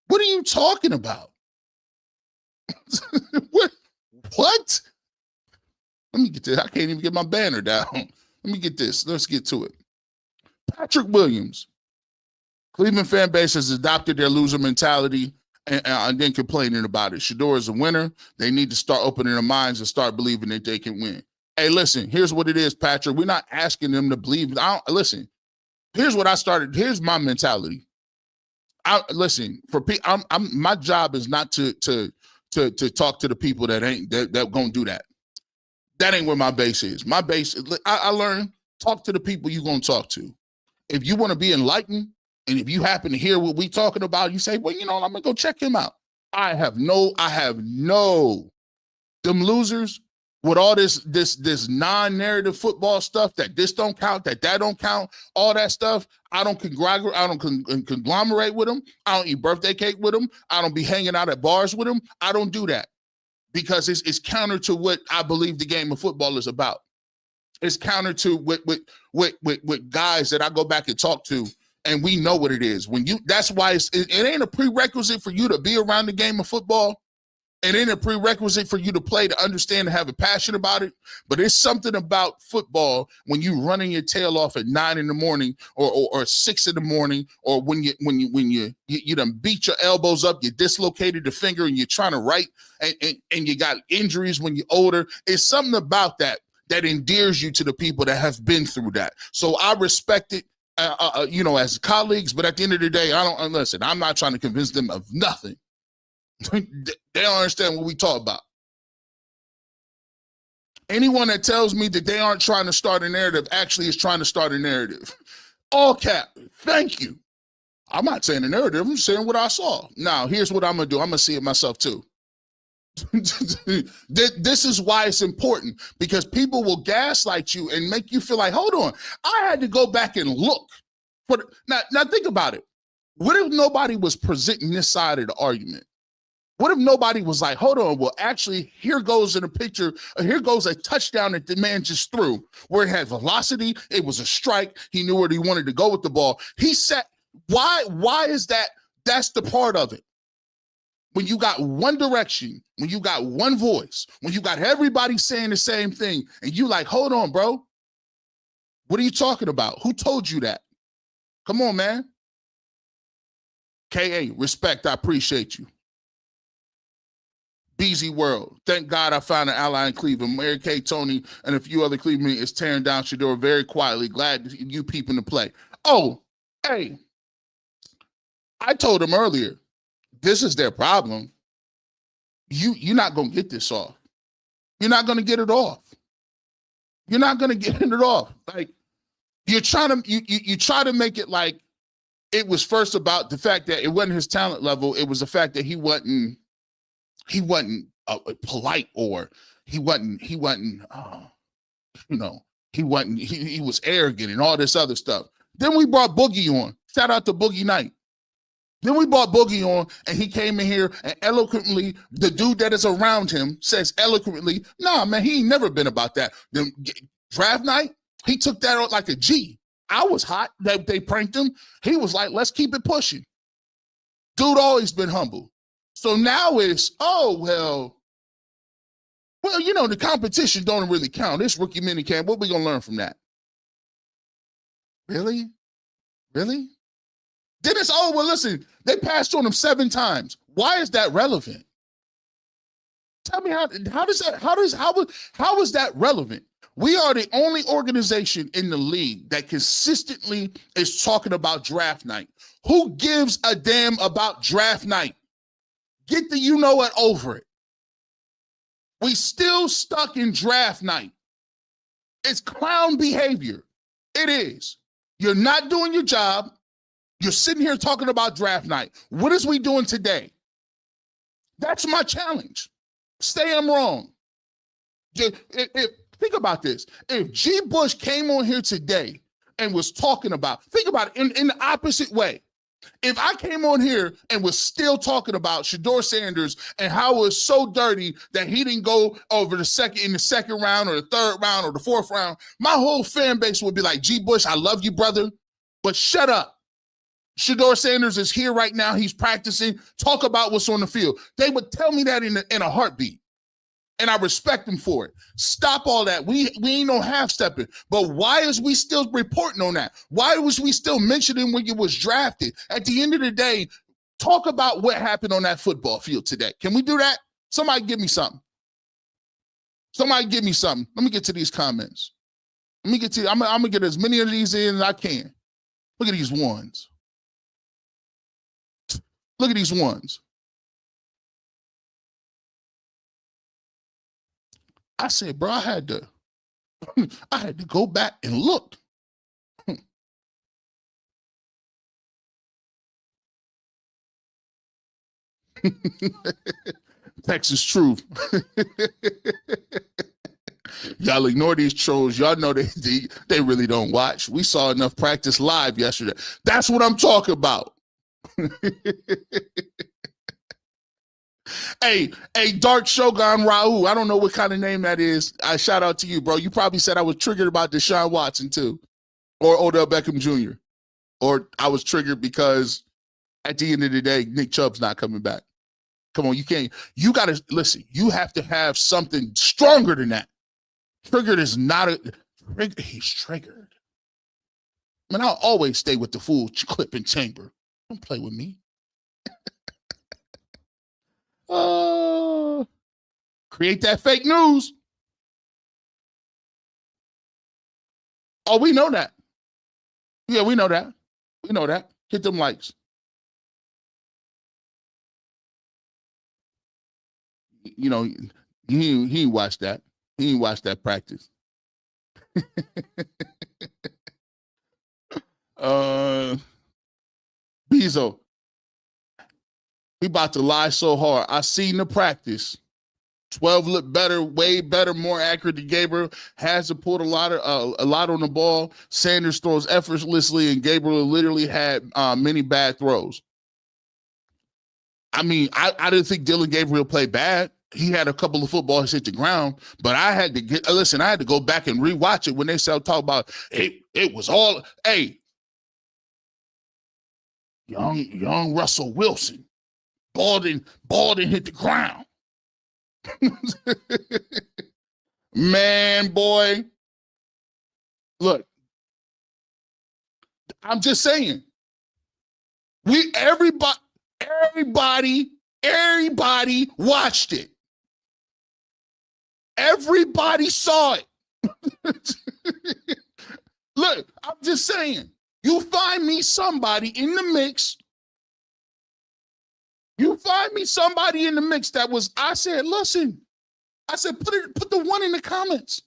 What are you talking about? What? Let me get this. I can't even get my banner down. Let me get this. Let's get to it. Patrick Williams. Cleveland fan base has adopted their loser mentality and then complaining about it. Shedeur is a winner. They need to start opening their minds and start believing that they can win. Hey, listen, here's what it is, Patrick. We're not asking them to believe. Listen, here's what I started. Here's my mentality. My job is not to talk to the people that gonna do that. That ain't where my base is. My base, I learned, talk to the people you're gonna talk to. If you want to be enlightened, and if you happen to hear what we talking about, you say, well, I'm gonna go check him out. I have no, them losers with all this non-narrative football stuff, that this don't count, that don't count, all that stuff. I don't conglomerate with them. I don't eat birthday cake with them. I don't be hanging out at bars with them. I don't do that because it's counter to what I believe the game of football is about. It's counter to what guys that I go back and talk to, and we know what it is. That's why it ain't a prerequisite for you to be around the game of football. It ain't a prerequisite for you to play, to understand, and have a passion about it. But it's something about football when you running your tail off at 9 a.m. or 6 a.m, or when you done beat your elbows up, you dislocated the finger, and you're trying to write, and you got injuries when you're older. It's something about that endears you to the people that have been through that. So I respect it, as colleagues. But at the end of the day, I'm not trying to convince them of nothing. They don't understand what we talk about. Anyone that tells me that they aren't trying to start a narrative actually is trying to start a narrative. All cap. Thank you. I'm not saying a narrative. I'm saying what I saw. Now, here's what I'm going to do. I'm going to see it myself too. This is why it's important, because people will gaslight you and make you feel like, hold on, I had to go back and look. Now think about it. What if nobody was presenting this side of the argument? What if nobody was like, hold on, well, actually, here goes in a picture, here goes a touchdown that the man just threw, where it had velocity, it was a strike, he knew where he wanted to go with the ball. He said, why is that? That's the part of it. When you got one direction, when you got one voice, when you got everybody saying the same thing, and you like, hold on, bro, what are you talking about? Who told you that? Come on, man. KA, respect. I appreciate you. BZ World. Thank God I found an ally in Cleveland. Mary Kay, Tony, and a few other Cleveland is tearing down Shedeur very quietly. Glad you peeping to play. Oh, hey. I told him earlier, this is their problem. You're not going to get this off. You're not going to get it off. You're not going to get it off. Like, you're trying to, you try to make it like it was first about the fact that it wasn't his talent level. It was the fact that he wasn't polite, or he was arrogant and all this other stuff. Then we brought Boogie on. Shout out to Boogie Knight. Then we brought Boogie on, and he came in here and eloquently, the dude that is around him says eloquently, nah, man, he ain't never been about that. Then draft night, he took that out like a G. I was hot that they pranked him. He was like, let's keep it pushing. Dude always been humble. So now it's, well, you know, the competition don't really count. This rookie minicamp, what we gonna learn from that? Really? Really? Then it's, well, listen, they passed on him 7 times. Why is that relevant? Tell me how is that relevant? We are the only organization in the league that consistently is talking about draft night. Who gives a damn about draft night? Get the you-know-what over it. We still stuck in draft night. It's clown behavior. It is. You're not doing your job. You're sitting here talking about draft night. What is we doing today? That's my challenge. Say I'm wrong. Think about this. If G. Bush came on here today and was talking about, think about it in the opposite way. If I came on here and was still talking about Shedeur Sanders and how it was so dirty that he didn't go over in the second round or the third round or the fourth round, my whole fan base would be like, G. Bush, I love you, brother, but shut up. Shedeur Sanders is here right now. He's practicing. Talk about what's on the field. They would tell me that in a heartbeat. And I respect them for it. Stop all that. We ain't no half-stepping. But why is we still reporting on that? Why was we still mentioning when you was drafted? At the end of the day, talk about what happened on that football field today. Can we do that? Somebody give me something. Somebody give me something. Let me get to these comments. I'm going to get as many of these in as I can. Look at these ones. Look at these ones. I said, bro, I had to go back and look. Texas truth. Y'all ignore these trolls. Y'all know they really don't watch. We saw enough practice live yesterday. That's what I'm talking about. Hey, Dark Shogun Raul. I don't know what kind of name that is. I shout out to you, bro. You probably said I was triggered about Deshaun Watson too, or Odell Beckham Jr. Or I was triggered because at the end of the day, Nick Chubb's not coming back. Come on, you got to listen. You have to have something stronger than that. Triggered is not he's triggered. Man, I'll always stay with the full clip and chamber. Don't play with me. Create that fake news. Oh, we know that. Yeah, we know that. We know that. Hit them likes. You know, he ain't watched that. He ain't watched that practice. Bezo. He about to lie so hard. I seen the practice. 12 looked better, way better, more accurate than Gabriel. Has to pull a lot on the ball. Sanders throws effortlessly, and Gabriel literally had many bad throws. I mean, I didn't think Dillon Gabriel played bad. He had a couple of footballs hit the ground, but I had to go back and rewatch it when they talk about it. It was all, young Russell Wilson. Ball didn't hit the ground. Man, boy. Look, I'm just saying. Everybody watched it. Everybody saw it. Look, I'm just saying. You find me somebody in the mix. You find me somebody in the mix that was, I said, listen, I said, put the one in the comments.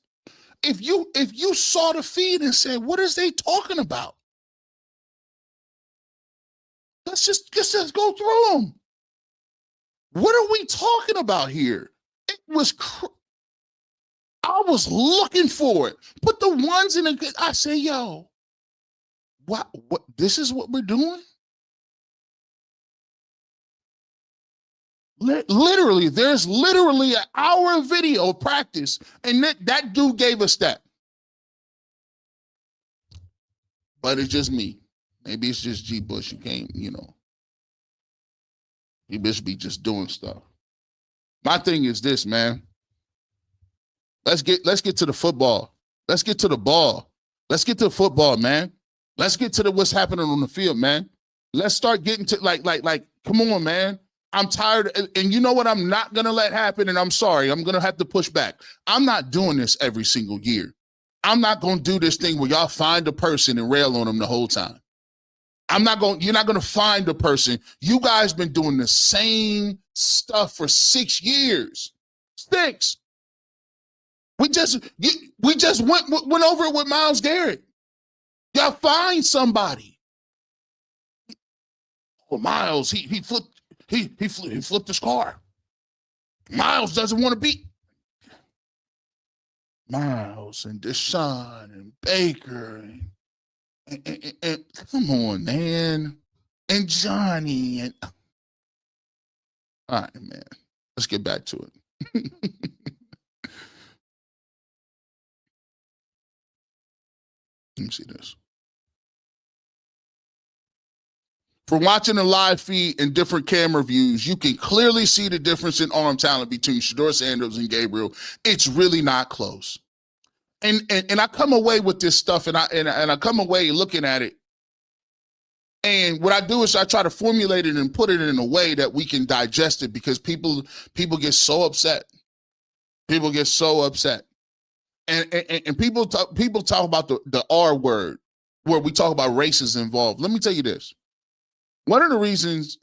If you saw the feed and said, what is they talking about? Let's just go through them. What are we talking about here? It was, I was looking for it. Put the ones in the, I say, yo, what, this is what we're doing? Literally, there's literally an hour of video practice, and that dude gave us that. But it's just me. Maybe it's just G. Bush. You can't, you just be just doing stuff. My thing is this, man. Let's get to the football. Let's get to the ball. Let's get to the football, man. Let's get to what's happening on the field, man. Let's start getting to like, come on, man. I'm tired. And you know what I'm not going to let happen? And I'm sorry, I'm going to have to push back. I'm not doing this every single year. I'm not going to do this thing where y'all find a person and rail on them the whole time. You're not going to find a person. You guys been doing the same stuff for 6 years. 6. We just went over it with Myles Garrett. Y'all find somebody. Well, Myles, he flipped his car. Myles doesn't want to be. Myles and Deshaun and Baker and come on, man. And Johnny and all right, man. Let's get back to it. Let me see this. From watching the live feed and different camera views, you can clearly see the difference in arm talent between Shedeur Sanders and Gabriel. It's really not close. And I come away with this stuff, and I come away looking at it. And what I do is I try to formulate it and put it in a way that we can digest it, because people get so upset. People get so upset. And people talk about the R word, where we talk about races involved. Let me tell you this. One of the reasons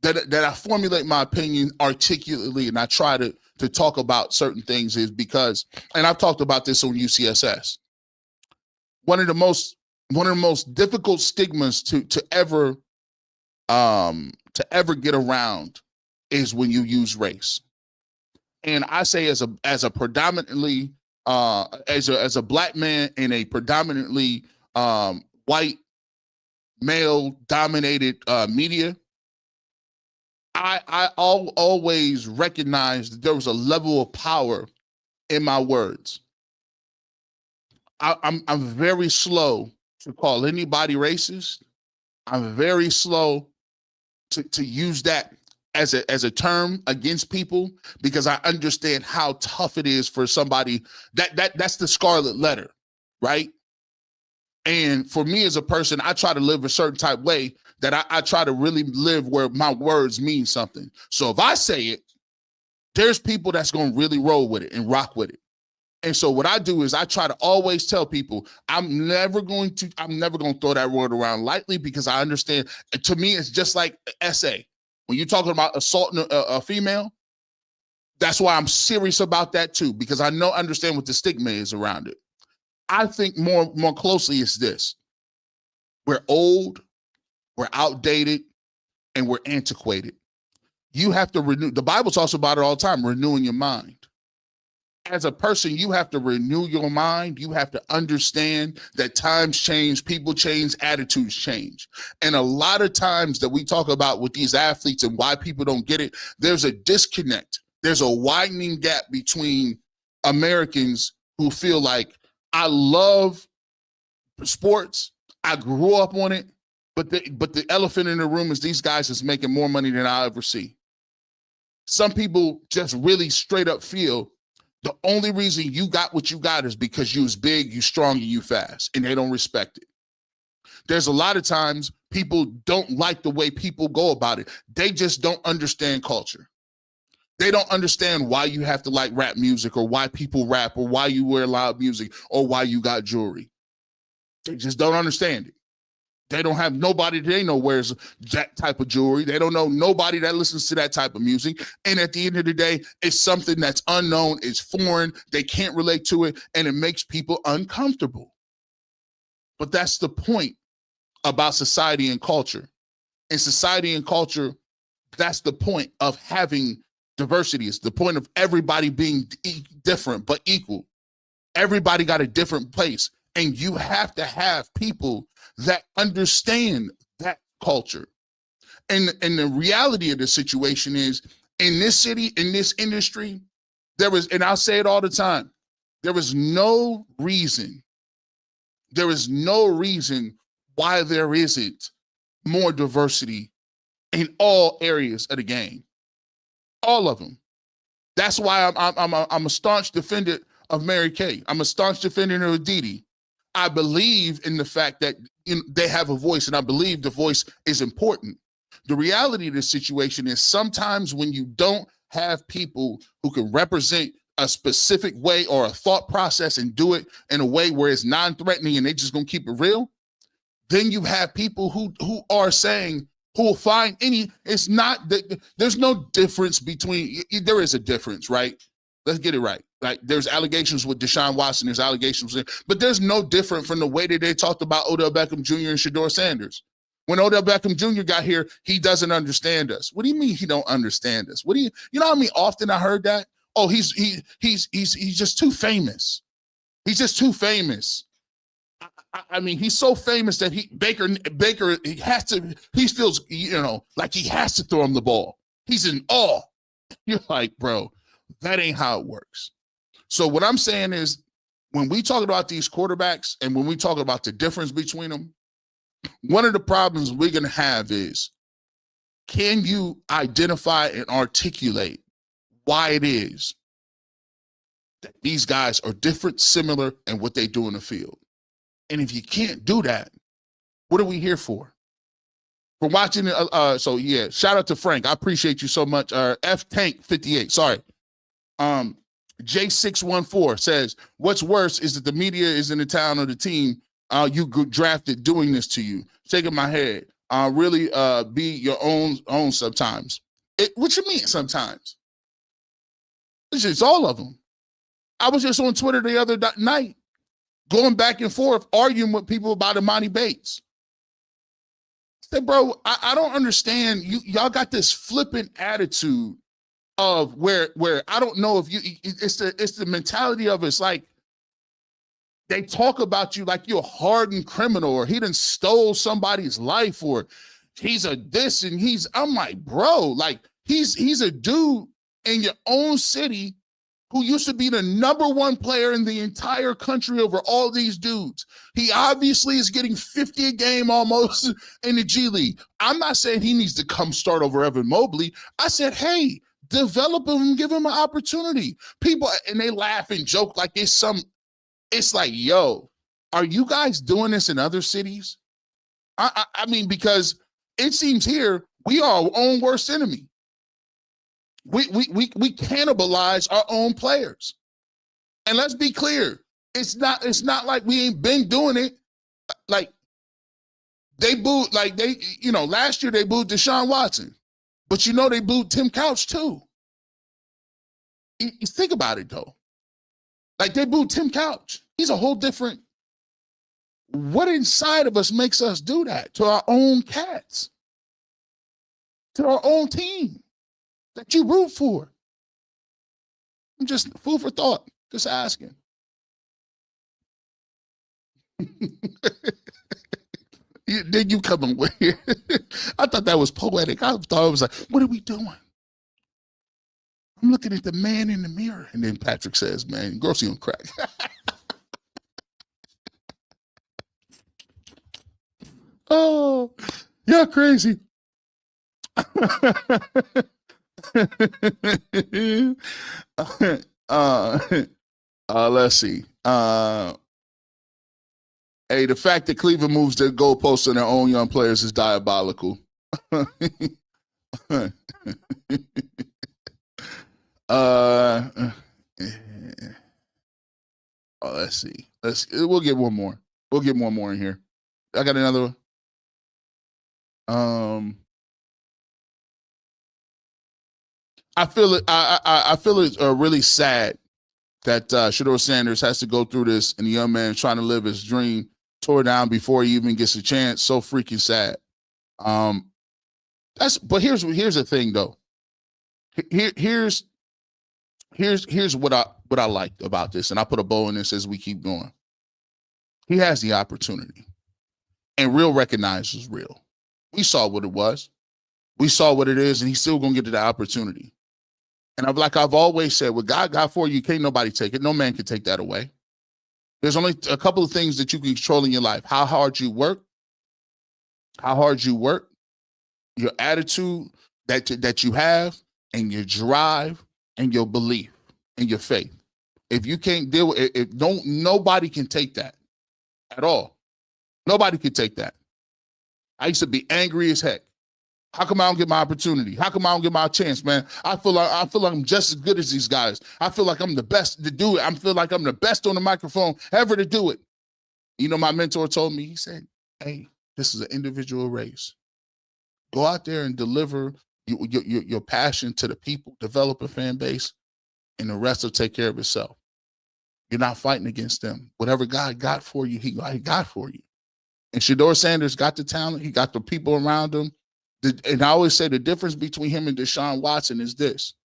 that I formulate my opinion articulately and I try to talk about certain things is because, and I've talked about this on UCSS, one of the most difficult stigmas to ever get around is when you use race. And I say as a predominantly as a black man in a predominantly white male dominated media, I always recognized that there was a level of power in my words. I'm very slow to call anybody racist. I'm very slow to use that as a term against people, because I understand how tough it is for somebody that's the scarlet letter, right? And for me as a person, I try to live a certain type of way that I try to really live where my words mean something. So if I say it, there's people that's going to really roll with it and rock with it. And so what I do is I try to always tell people I'm never going to throw that word around lightly, because I understand, to me, it's just like essay. When you're talking about assaulting a female, that's why I'm serious about that too, because I understand what the stigma is around it. I think more closely is this. We're old, we're outdated, and we're antiquated. You have to renew. The Bible talks about it all the time, renewing your mind. As a person, you have to renew your mind. You have to understand that times change, people change, attitudes change. And a lot of times that we talk about with these athletes and why people don't get it, there's a disconnect. There's a widening gap between Americans who feel like, I love sports, I grew up on it, but the elephant in the room is these guys is making more money than I'll ever see. Some people just really straight up feel the only reason you got what you got is because you was big, you strong, and you fast, and they don't respect it. there's a lot of times people don't like the way people go about it. They just don't understand culture. They don't understand why you have to like rap music or why people rap or why you wear loud music or why you got jewelry. They just don't understand it. They don't have nobody they know wears that type of jewelry. They don't know nobody that listens to that type of music. And at the end of the day, it's something that's unknown, it's foreign, they can't relate to it, and it makes people uncomfortable. But that's the point about society and culture. In society and culture, that's the point of having diversity. It's the point of everybody being different but equal. Everybody got a different place. And you have to have people that understand that culture. And the reality of the situation is, in this city, in this industry, and I'll say it all the time, there is no reason why there isn't more diversity in all areas of the game. All of them. That's why I'm a staunch defender of Mary Kay. I'm a staunch defender of Aditi. I believe in the fact that they have a voice, and I believe the voice is important. The reality of the situation is sometimes when you don't have people who can represent a specific way or a thought process and do it in a way where it's non-threatening and they just gonna keep it real, then you have people who are saying, who will find it's not that there's no difference between, there is a difference, right? Let's get it right. Like, there's allegations with Deshaun Watson, there's allegations, but there's no different from the way that they talked about Odell Beckham Jr. and Shedeur Sanders. When Odell Beckham Jr. got here, he doesn't understand us. What do you mean he don't understand us? What do you know how many often I heard that? Oh, he's just too famous. He's just too famous. I mean, he's so famous that Baker he feels, like he has to throw him the ball. He's in awe. You're like, bro, that ain't how it works. So what I'm saying is, when we talk about these quarterbacks and when we talk about the difference between them, one of the problems we're going to have is, can you identify and articulate why it is that these guys are different, similar, and what they do in the field? And if you can't do that, what are we here for? For watching, so yeah, shout out to Frank. I appreciate you so much. F Tank 58, sorry. J614 says, what's worse is that the media is in the town of the team you drafted doing this to you. Shaking my head. Really be your own sometimes. What you mean sometimes? It's all of them. I was just on Twitter the other night, going back and forth, arguing with people about Imani Bates. I said, bro, I don't understand. Y'all got this flippant attitude of where I don't know if it's the mentality of it's like they talk about you like you're a hardened criminal, or he done stole somebody's life, or he's a this and I'm like, bro, like he's a dude in your own city who used to be the #1 player in the entire country over all these dudes. He obviously is getting 50 a game almost in the G League. I'm not saying he needs to come start over Evan Mobley. I said, hey, develop him and give him an opportunity. People, and they laugh and joke like it's like, yo, are you guys doing this in other cities? I mean, because it seems here we are our own worst enemy. We cannibalize our own players. And let's be clear, it's not like we ain't been doing it. Like they booed, last year they booed Deshaun Watson. But they booed Tim Couch too. You think about it though. Like they booed Tim Couch. He's a whole different. What inside of us makes us do that to our own cats? To our own team that you root for? I'm just food for thought. Just asking. Then you come away. I thought that was poetic. I thought it was like, what are we doing? I'm looking at the man in the mirror. And then Patrick says, man, grossly on crack. Oh, you're crazy. Let's see. Hey, the fact that Cleveland moves their goalposts on their own young players is diabolical. Let's see. We'll get one more. We'll get one more in here. I got another one. I feel it. I feel it really sad that Shedeur Sanders has to go through this, and the young man trying to live his dream tore down before he even gets a chance. So freaking sad. But here's the thing though. Here's what I like about this, and I put a bow in this as we keep going. He has the opportunity, and real recognizes real. We saw what it was. We saw what it is, and he's still gonna get to the opportunity. And I've always said, what God got for you, can't nobody take it. No man can take that away. There's only a couple of things that you can control in your life: how hard you work, your attitude that you have, and your drive, and your belief, and your faith. If you can't deal with it, nobody can take that at all. Nobody can take that. I used to be angry as heck. How come I don't get my opportunity? How come I don't get my chance, man? I feel like I'm just as good as these guys. I feel like I'm the best to do it. I feel like I'm the best on the microphone ever to do it. You know, my mentor told me, he said, hey, this is an individual race. Go out there and deliver your passion to the people, develop a fan base, and the rest will take care of itself. You're not fighting against them. Whatever God got for you, he got for you. And Shedeur Sanders got the talent. He got the people around him. And I always say the difference between him and Deshaun Watson is this.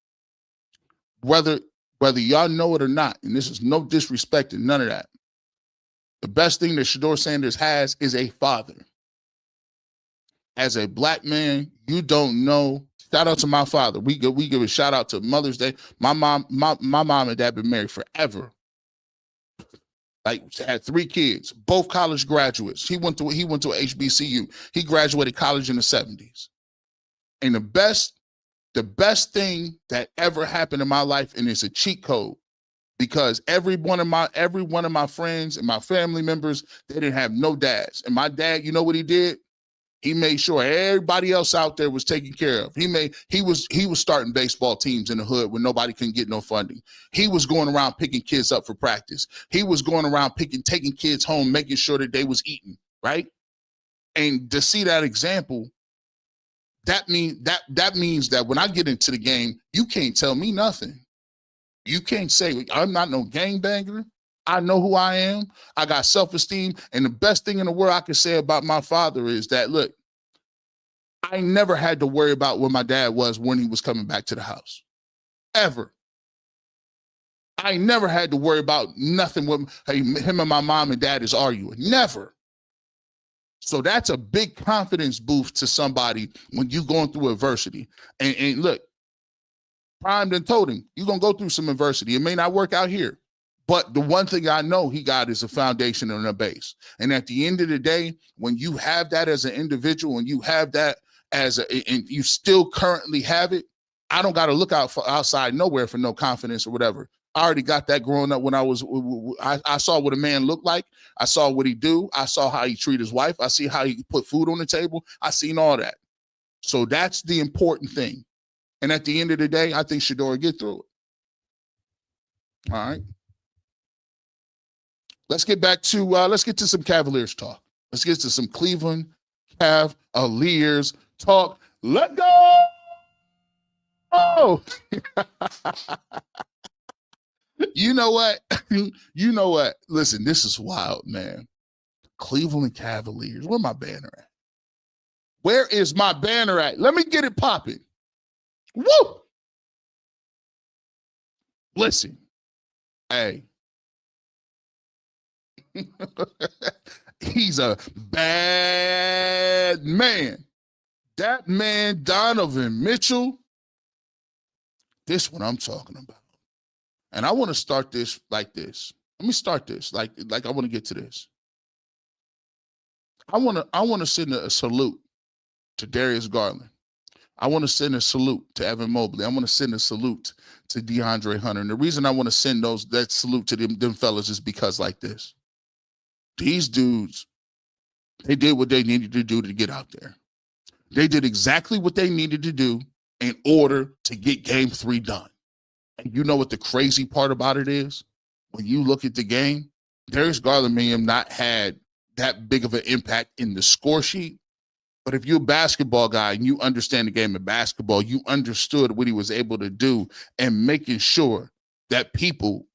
Whether y'all know it or not, and this is no disrespect and none of that, the best thing that Shedeur Sanders has is a father. As a black man, you don't know. Shout out to my father. We give a shout out to Mother's Day. My mom and dad been married forever. Like, had 3 kids, both college graduates. He went to HBCU. He graduated college in the 70s. And the best thing that ever happened in my life, and it's a cheat code, because every one of my friends and my family members, they didn't have no dads. And my dad, you know what he did? He made sure everybody else out there was taken care of. He was starting baseball teams in the hood when nobody can get no funding. He was going around picking kids up for practice. He was going around taking kids home, making sure that they was eating, right? And to see that example, that means that when I get into the game, you can't tell me nothing. You can't say I'm not no gangbanger. I know who I am. I got self-esteem. And the best thing in the world I can say about my father is that, look, I never had to worry about where my dad was when he was coming back to the house. Ever. I never had to worry about nothing with him and my mom and dad is arguing. Never. So that's a big confidence boost to somebody when you're going through adversity. And look, Prime done told him, you're going to go through some adversity. It may not work out here. But the one thing I know he got is a foundation and a base. And at the end of the day, when you have that as an individual, and you have that and you still currently have it, I don't got to look outside nowhere for no confidence or whatever. I already got that growing up when I saw what a man looked like. I saw what he do. I saw how he treat his wife. I see how he put food on the table. I seen all that. So that's the important thing. And at the end of the day, I think Shedeur will get through it. All right. Let's get to some Cavaliers talk. Let's get to some Cleveland Cavaliers talk. Let's go. Oh, you know what? You know what? Listen, this is wild, man. Cleveland Cavaliers. Where my banner at? Where is my banner at? Let me get it popping. Woo! Listen, hey. He's a bad man. That man, Donovan Mitchell, this what I'm talking about. And I want to start this like this. Let me start this like I want to get to this. I want to send a salute to Darius Garland. I want to send a salute to Evan Mobley. I want to send a salute to DeAndre Hunter. And the reason I want to send that salute to them fellas is because like this. these dudes, they did what they needed to do to get out there. They did exactly what they needed to do in order to get game 3 done. And you know what the crazy part about it is? When you look at the game, Darius Garland may have not had that big of an impact in the score sheet. But if you're a basketball guy and you understand the game of basketball, you understood what he was able to do and making sure that people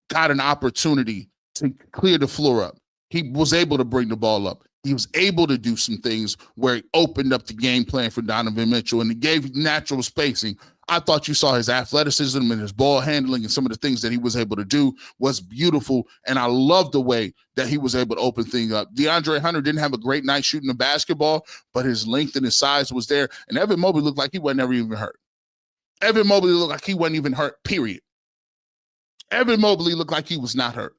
got an opportunity to clear the floor up. He was able to bring the ball up. He was able to do some things where he opened up the game plan for Donovan Mitchell and he gave natural spacing. I thought you saw his athleticism and his ball handling and some of the things that he was able to do was beautiful. And I love the way that he was able to open things up. DeAndre Hunter didn't have a great night shooting the basketball, but his length and his size was there. And Evan Mobley looked like he wasn't ever even hurt. Evan Mobley looked like he wasn't even hurt, period. Evan Mobley looked like he was not hurt.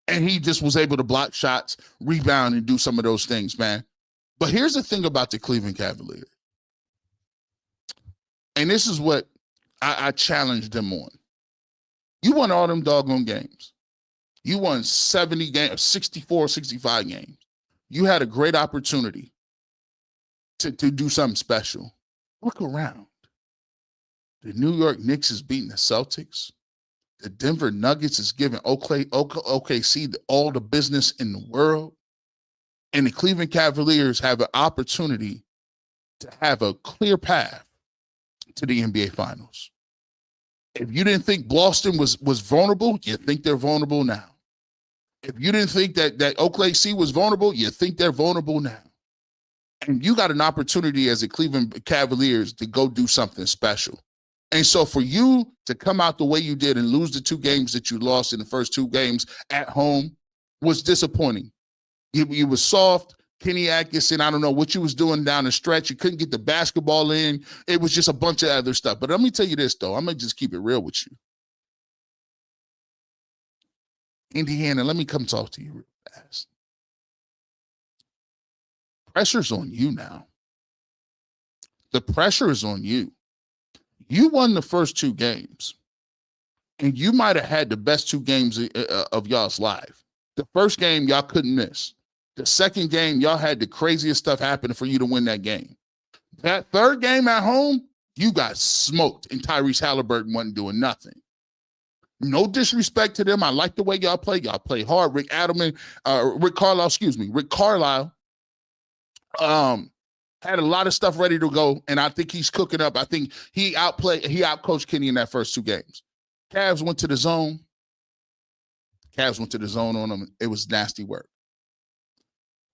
And he just was able to block shots, rebound, and do some of those things, man. But here's the thing about the Cleveland Cavaliers. And this is what I challenged them on. You won all them doggone games. You won 70 games, 64, 65 games. You had a great opportunity to do something special. Look around. The New York Knicks is beating the Celtics. The Denver Nuggets is giving OKC all the business in the world. And the Cleveland Cavaliers have an opportunity to have a clear path to the NBA Finals. If you didn't think Boston was vulnerable, you think they're vulnerable now. If you didn't think that OKC was vulnerable, you think they're vulnerable now. And you got an opportunity as a Cleveland Cavaliers to go do something special. And so for you to come out the way you did and lose the 2 games that you lost in the first 2 games at home was disappointing. You was soft. Kenny Atkinson, I don't know what you was doing down the stretch. You couldn't get the basketball in. It was just a bunch of other stuff. But let me tell you this, though. I'm going to just keep it real with you. Indiana, let me come talk to you real fast. Pressure's on you now. The pressure is on you. You won the first 2 games, and you might have had the best 2 games of y'all's life. The first game, y'all couldn't miss. The second game, y'all had the craziest stuff happen for you to win that game. That third game at home, you got smoked, and Tyrese Halliburton wasn't doing nothing. No disrespect to them. I like the way y'all play. Y'all play hard. Rick Carlisle had a lot of stuff ready to go, and I think he's cooking up. I think he outcoached Kenny in that first 2 games. Cavs went to the zone. On them. It was nasty work.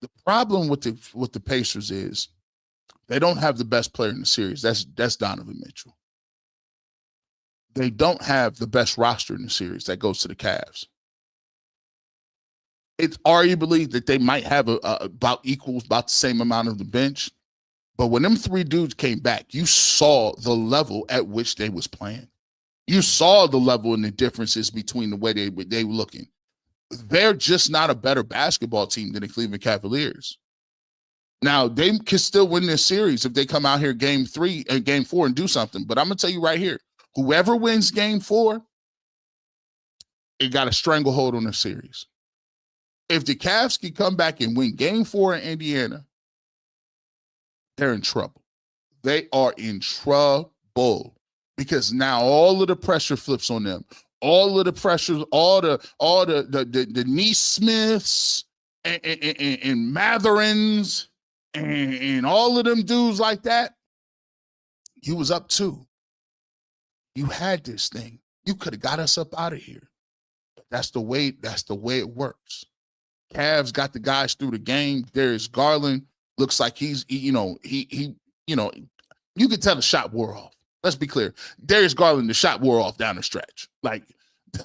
The problem with the Pacers is they don't have the best player in the series. That's Donovan Mitchell. They don't have the best roster in the series. That goes to the Cavs. It's arguably that they might have about the same amount of the bench. But when them 3 dudes came back, you saw the level at which they was playing. You saw the level and the differences between the way they were looking. They're just not a better basketball team than the Cleveland Cavaliers. Now, they can still win this series if they come out here game 3 and game 4 and do something. But I'm going to tell you right here, whoever wins game 4, it got a stranglehold on the series. If the Cavs can come back and win game 4 in Indiana, they're in trouble. They are in trouble because now all of the pressure flips on them. All of the pressures, all the Neesmiths and Matherins and all of them dudes like that. You was up 2. You had this thing. You could have got us up out of here. That's the way it works. Cavs got the guys through the game. Darius Garland looks like you could tell the shot wore off. Let's be clear. Darius Garland, the shot wore off down the stretch. Like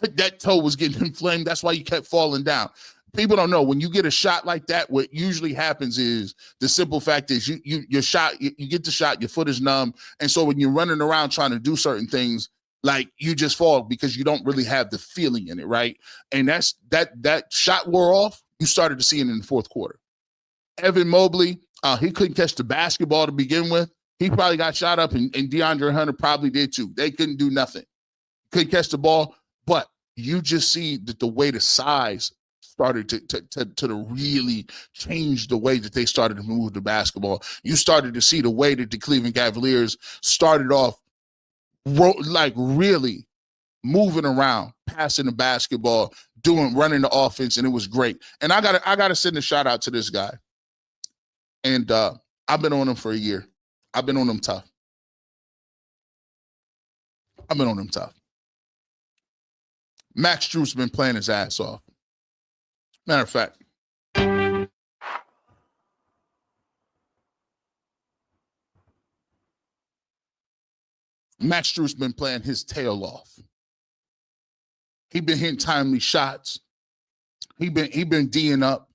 that toe was getting inflamed. That's why you kept falling down. People don't know when you get a shot like that, what usually happens is the simple fact is you get the shot, your foot is numb. And so when you're running around trying to do certain things, like you just fall because you don't really have the feeling in it, right? And that shot wore off. You started to see it in the fourth quarter. Evan Mobley, he couldn't catch the basketball to begin with. He probably got shot up, and DeAndre Hunter probably did too. They couldn't do nothing. Couldn't catch the ball, but you just see that the way the size started to really change the way that they started to move the basketball. You started to see the way that the Cleveland Cavaliers started off like really moving around, passing the basketball, running the offense, and it was great. And I gotta send a shout out to this guy. And I've been on him for a year. I've been on him tough. Max Strus been playing his ass off. Matter of fact, Max Strus been playing his tail off. He been hitting timely shots. He been D'ing up.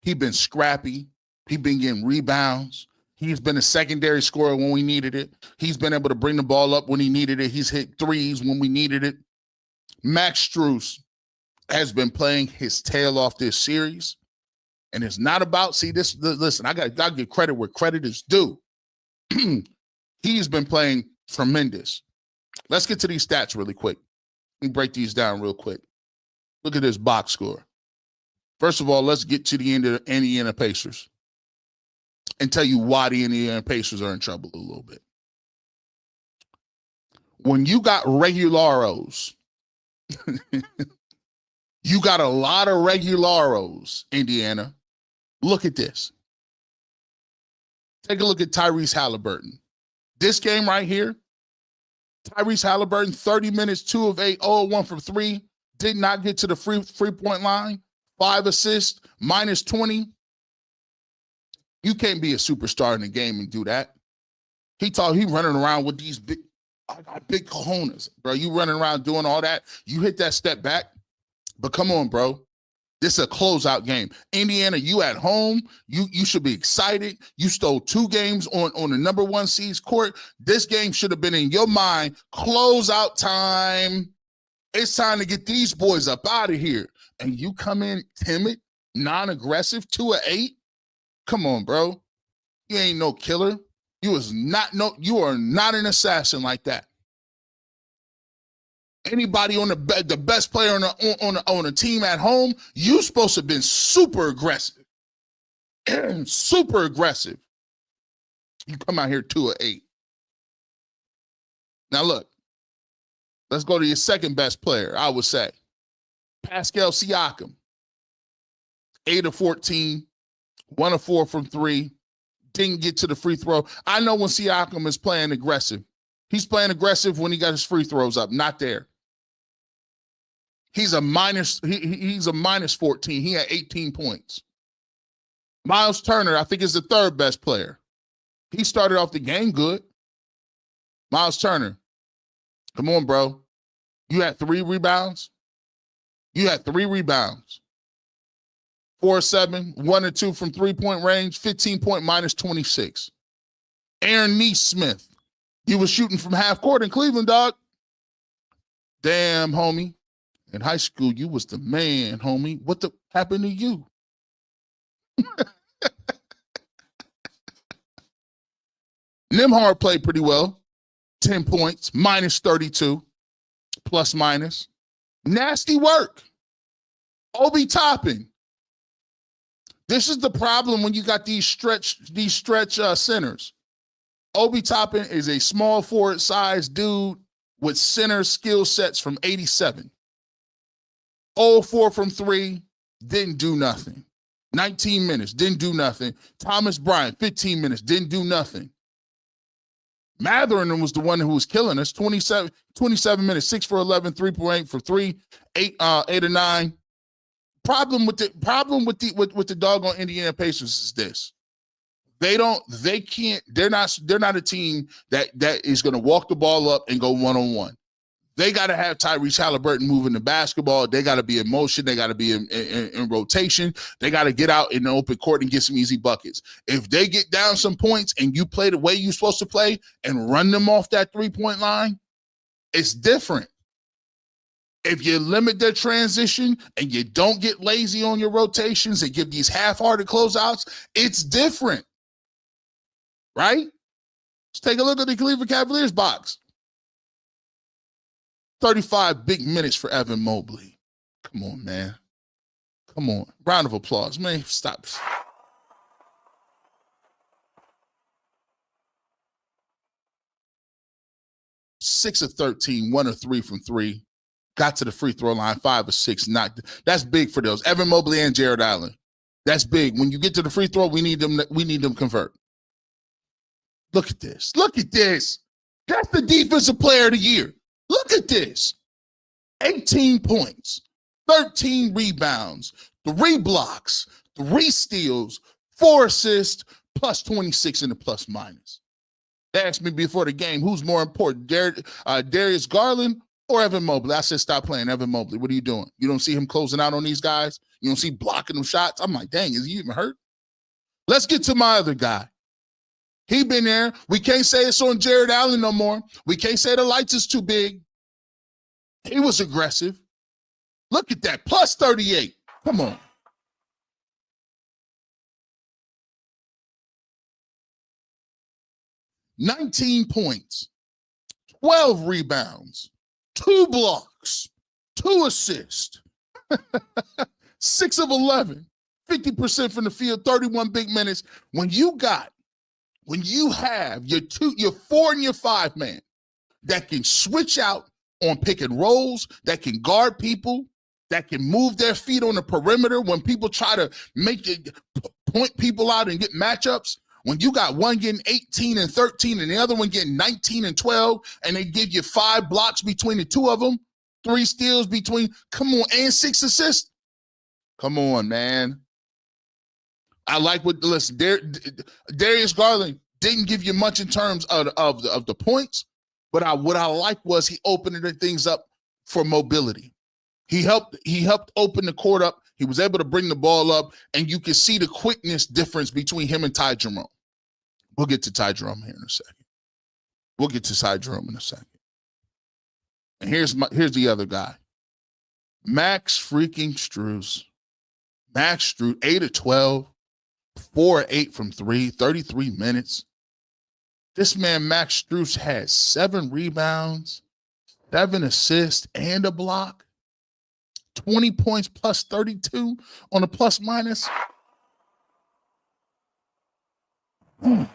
He been scrappy. He been getting rebounds. He's been a secondary scorer when we needed it. He's been able to bring the ball up when he needed it. He's hit threes when we needed it. Max Strus has been playing his tail off this series. And it's not about, listen, I got to give credit where credit is due. He's been playing tremendous. Let's get to these stats really quick. Let me break these down real quick. Look at this box score. First of all, let's get to the end of the Indiana Pacers and tell you why the Indiana Pacers are in trouble a little bit. When you got regularos, you got a lot of regularos, Indiana. Look at this. Take a look at Tyrese Halliburton. This game right here, Tyrese Halliburton, 30 minutes, 2 of 8, 0-1 from 3, did not get to the free-point line, 5 assists, minus 20. You can't be a superstar in the game and do that. He running around with these big cojones, bro. You running around doing all that. You hit that step back, but come on, bro. This is a closeout game. Indiana, you at home. You should be excited. You stole 2 games on the number 1 seed's court. This game should have been in your mind. Closeout time. It's time to get these boys up out of here. And you come in timid, non-aggressive, 2 of 8. Come on, bro. You ain't no killer. You are not an assassin like that. Anybody on the best player on a team at home, you supposed to have been super aggressive. Super aggressive. You come out here 2 of 8. Now look, let's go to your second best player, I would say. Pascal Siakam. 8 of 14, 1 of 4 from 3. Didn't get to the free throw. I know when Siakam is playing aggressive. He's playing aggressive when he got his free throws up, not there. He's a minus 14. He had 18 points. Miles Turner, I think, is the third best player. He started off the game good. Miles Turner, come on, bro. You had 3 rebounds. 4 of 7, 1 of 2 from 3-point range, 15-point minus 26. Aaron Nesmith, you was shooting from half court in Cleveland, dog. Damn, homie. In high school, you was the man, homie. What the happened to you? Nembhard played pretty well. 10 points, minus 32, plus minus. Nasty work. Obi Toppin. This is the problem when you got these stretch centers. Obi Toppin is a small forward size dude with center skill sets from 87. 0-4 from 3, didn't do nothing. 19 minutes, didn't do nothing. Thomas Bryant, 15 minutes, didn't do nothing. Matherin was the one who was killing us. 27 minutes, 6 for 11, 3.8 for 3, 8 or 9. Problem with the doggone Indiana Pacers is this. They're not a team that is going to walk the ball up and go one-on-one. They got to have Tyrese Halliburton moving the basketball. They got to be in motion. They got to be in rotation. They got to get out in the open court and get some easy buckets. If they get down some points and you play the way you're supposed to play and run them off that 3-point line, it's different. If you limit their transition and you don't get lazy on your rotations and give these half-hearted closeouts, it's different, right? Let's take a look at the Cleveland Cavaliers box. 35 big minutes for Evan Mobley. Come on, man. Come on. Round of applause. Man, stop. Six of 13, 1 of 3 from 3. Got to the free throw line, 5 of 6. That's big for those. Evan Mobley and Jared Allen. That's big. When you get to the free throw, we need them to convert. Look at this. Look at this. That's the defensive player of the year. Look at this. 18 points, 13 rebounds, 3 blocks, 3 steals, 4 assists, plus 26 in the plus minus. They asked me before the game, who's more important, Darius Garland or Evan Mobley? I said, stop playing Evan Mobley. What are you doing? You don't see him closing out on these guys? You don't see blocking them shots? I'm like, dang, is he even hurt? Let's get to my other guy. He been there. We can't say it's on Jared Allen no more. We can't say the lights is too big. He was aggressive. Look at that, plus 38. Come on. $19 points, 12 rebounds, 2 blocks, 2 assists, 6 of 11, 50% from the field, 31 big minutes. When you have your 4 and your 5 man that can switch out on pick and rolls, that can guard people, that can move their feet on the perimeter when people try to point people out and get matchups. When you got one getting 18 and 13 and the other one getting 19 and 12, and they give you 5 blocks between the two of them, 3 steals between, come on, and 6 assists. Come on, man. I like what, listen, Darius Garland didn't give you much in terms of the points, but what I like was he opened the things up for mobility. He helped open the court up. He was able to bring the ball up, and you can see the quickness difference between him and Ty Jerome. We'll get to Ty Jerome here in a second. And here's the other guy. Max freaking Strus. Max Strus, 8 of 12, 4 of 8 from 3, 33 minutes. This man, Max Strus, has 7 rebounds, 7 assists, and a block. 20 points plus 32 on a plus minus. Come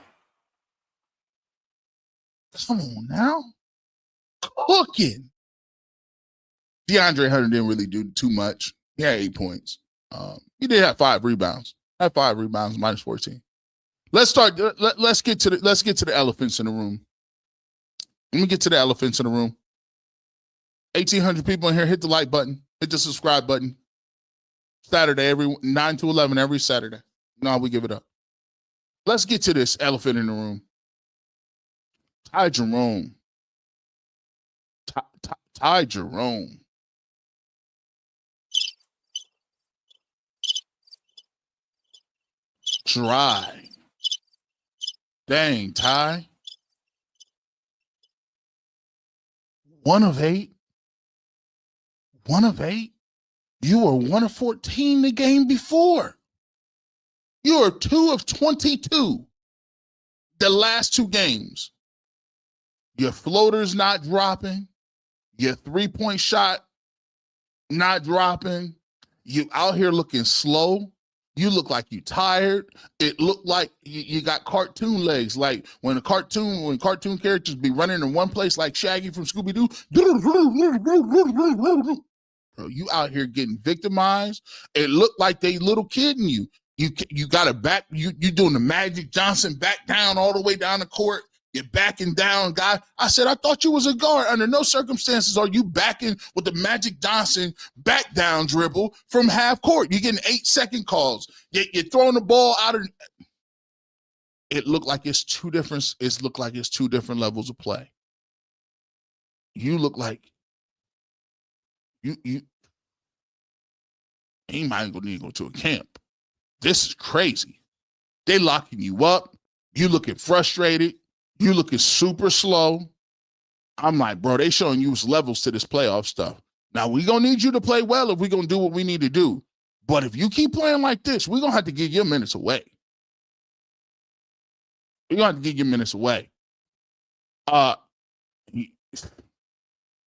on now. Cooking. DeAndre Hunter didn't really do too much. He had 8 points. He did have 5 rebounds. Minus 14. Let's get to the elephants in the room. Let me get to the elephants in the room. 1,800 people in here. Hit the like button. Hit the subscribe button. Saturday, every 9 to 11, every Saturday. No, we give it up. Let's get to this elephant in the room. Ty Jerome. Ty Jerome. Dry. Dang, Ty. 1 of 8. 1 of 8? You were 1 of 14 the game before. You are 2 of 22 the last 2 games. Your floater's not dropping. Your 3-point shot not dropping. You out here looking slow. You look like you tired. It looked like you got cartoon legs. Like when cartoon characters be running in one place like Shaggy from Scooby-Doo. Bro, you out here getting victimized. It looked like they little kidding you. You got to back. You doing the Magic Johnson back down all the way down the court. You're backing down, guy. I said, I thought you was a guard. Under no circumstances are you backing with the Magic Johnson back down dribble from half court. You're getting 8-second calls. You're throwing the ball out of. It looked like it's 2 different. It's looked like it's 2 different levels of play. You look like you. He might need to go to a camp. This is crazy. They locking you up. You looking frustrated. You looking super slow. I'm like, bro, they showing you levels to this playoff stuff. Now, we going to need you to play well if we're going to do what we need to do. But if you keep playing like this, we're going to have to give your minutes away. We're going to have to give your minutes away.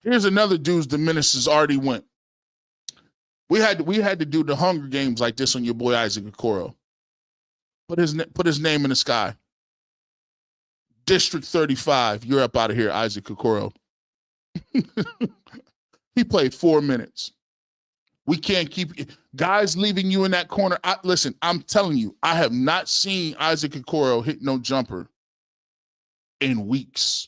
Here's another dude's the minutes has already went. We had to do the Hunger Games like this on your boy Isaac Okoro. Put his name in the sky. District 35, you're up out of here, Isaac Okoro. He played 4 minutes. We can't keep guys leaving you in that corner. Listen, I'm telling you, I have not seen Isaac Okoro hit no jumper in weeks.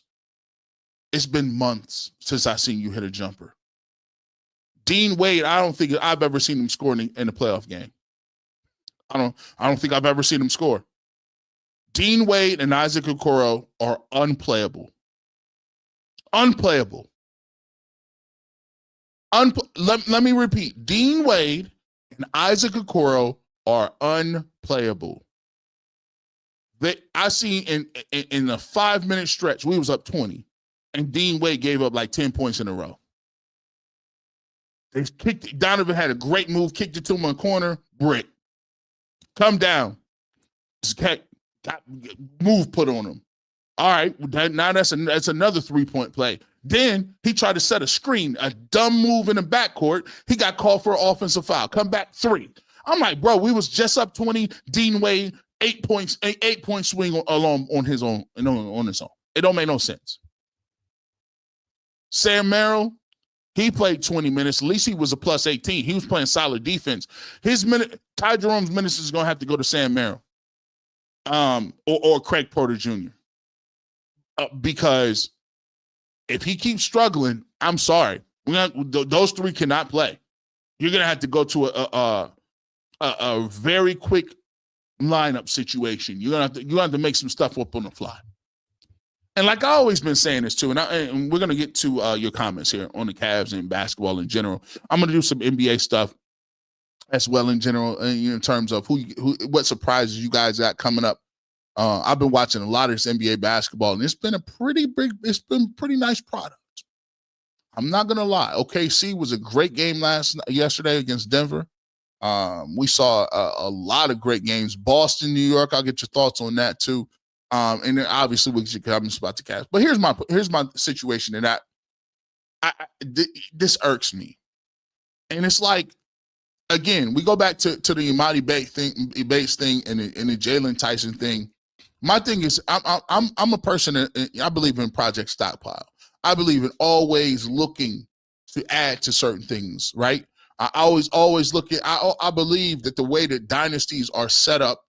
It's been months since I've seen you hit a jumper. Dean Wade, I don't think I've ever seen him score in a playoff game. I don't think I've ever seen him score. Dean Wade and Isaac Okoro are unplayable. Unplayable. Let me repeat. Dean Wade and Isaac Okoro are unplayable. I see in a 5-minute stretch, we was up 20, and Dean Wade gave up like 10 points in a row. They kicked. Donovan had a great move, kicked it to him in the corner, brick. Come down. Got move put on him. All right, now that's another 3-point play. Then he tried to set a screen, a dumb move in the backcourt. He got called for an offensive foul. Come back 3. I'm like, bro, we was just up 20. Dean Wade, 8 points, 8-point swing along on his own. On his own, it don't make no sense. Sam Merrill, he played 20 minutes. At least he was a plus 18. He was playing solid defense. Ty Jerome's minutes is gonna have to go to Sam Merrill, or Craig Porter Jr. Because if he keeps struggling, I'm sorry. Those 3 cannot play. You're going to have to go to a very quick lineup situation. You're going to have to make some stuff up on the fly. And like I always been saying this too, and we're going to get to your comments here on the Cavs and basketball in general. I'm going to do some NBA stuff as well in general, in terms of what surprises you guys got coming up. I've been watching a lot of this NBA basketball, and it's been a pretty nice product. I'm not gonna lie. OKC was a great game yesterday against Denver. We saw a lot of great games. Boston, New York. I'll get your thoughts on that too. And then obviously we should come about the Cavs. But here's my situation, and this irks me. And it's like, again, we go back to the Imani Bates thing and the Jalen Tyson thing. My thing is, I'm a person that I believe in Project Stockpile. I believe in always looking to add to certain things, right? I always look at. I believe that the way that dynasties are set up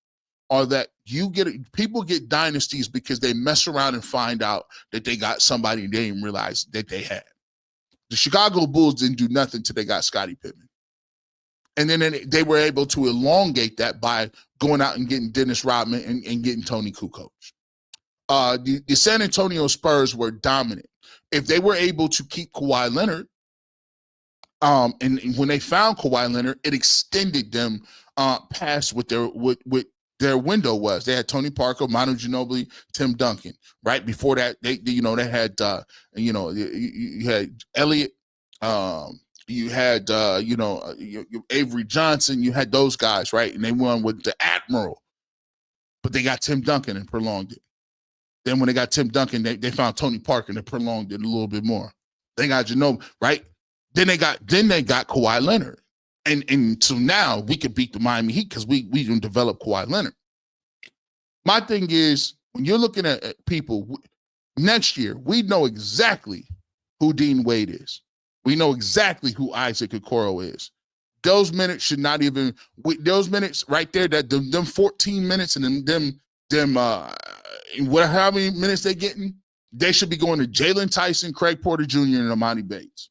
are that people get dynasties because they mess around and find out that they got somebody they didn't realize that they had. The Chicago Bulls didn't do nothing till they got Scottie Pippen. And then they were able to elongate that by going out and getting Dennis Rodman and getting Tony Kukoc. The San Antonio Spurs were dominant. If they were able to keep Kawhi Leonard, and when they found Kawhi Leonard, it extended them past what their window was. They had Tony Parker, Manu Ginobili, Tim Duncan. Right before that, they had you had Elliott. You had Avery Johnson. You had those guys, right? And they won with the Admiral, but they got Tim Duncan and prolonged it. Then when they got Tim Duncan, they found Tony Parker and they prolonged it a little bit more. They got Ginobili, right? Then they got Kawhi Leonard, and so now we can beat the Miami Heat because we can develop Kawhi Leonard. My thing is, when you're looking at people next year, we know exactly who Dean Wade is. We know exactly who Isaac Okoro is. Those minutes should not even. Those minutes right there, that them 14 minutes and them how many minutes they getting, they should be going to Jalen Tyson, Craig Porter Jr., and Imani Bates.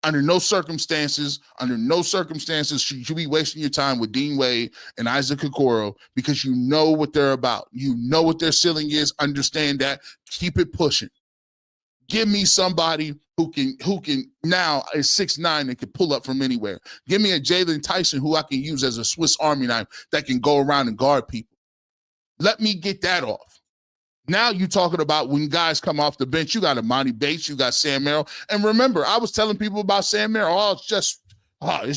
Under no circumstances should you be wasting your time with Dean Wade and Isaac Okoro, because you know what they're about. You know what their ceiling is. Understand that. Keep it pushing. Give me somebody who can now is 6'9" and can pull up from anywhere. Give me a Jalen Tyson who I can use as a Swiss Army knife that can go around and guard people. Let me get that off. Now you're talking about when guys come off the bench, you got Imani Bates, you got Sam Merrill. And remember, I was telling people about Sam Merrill. It's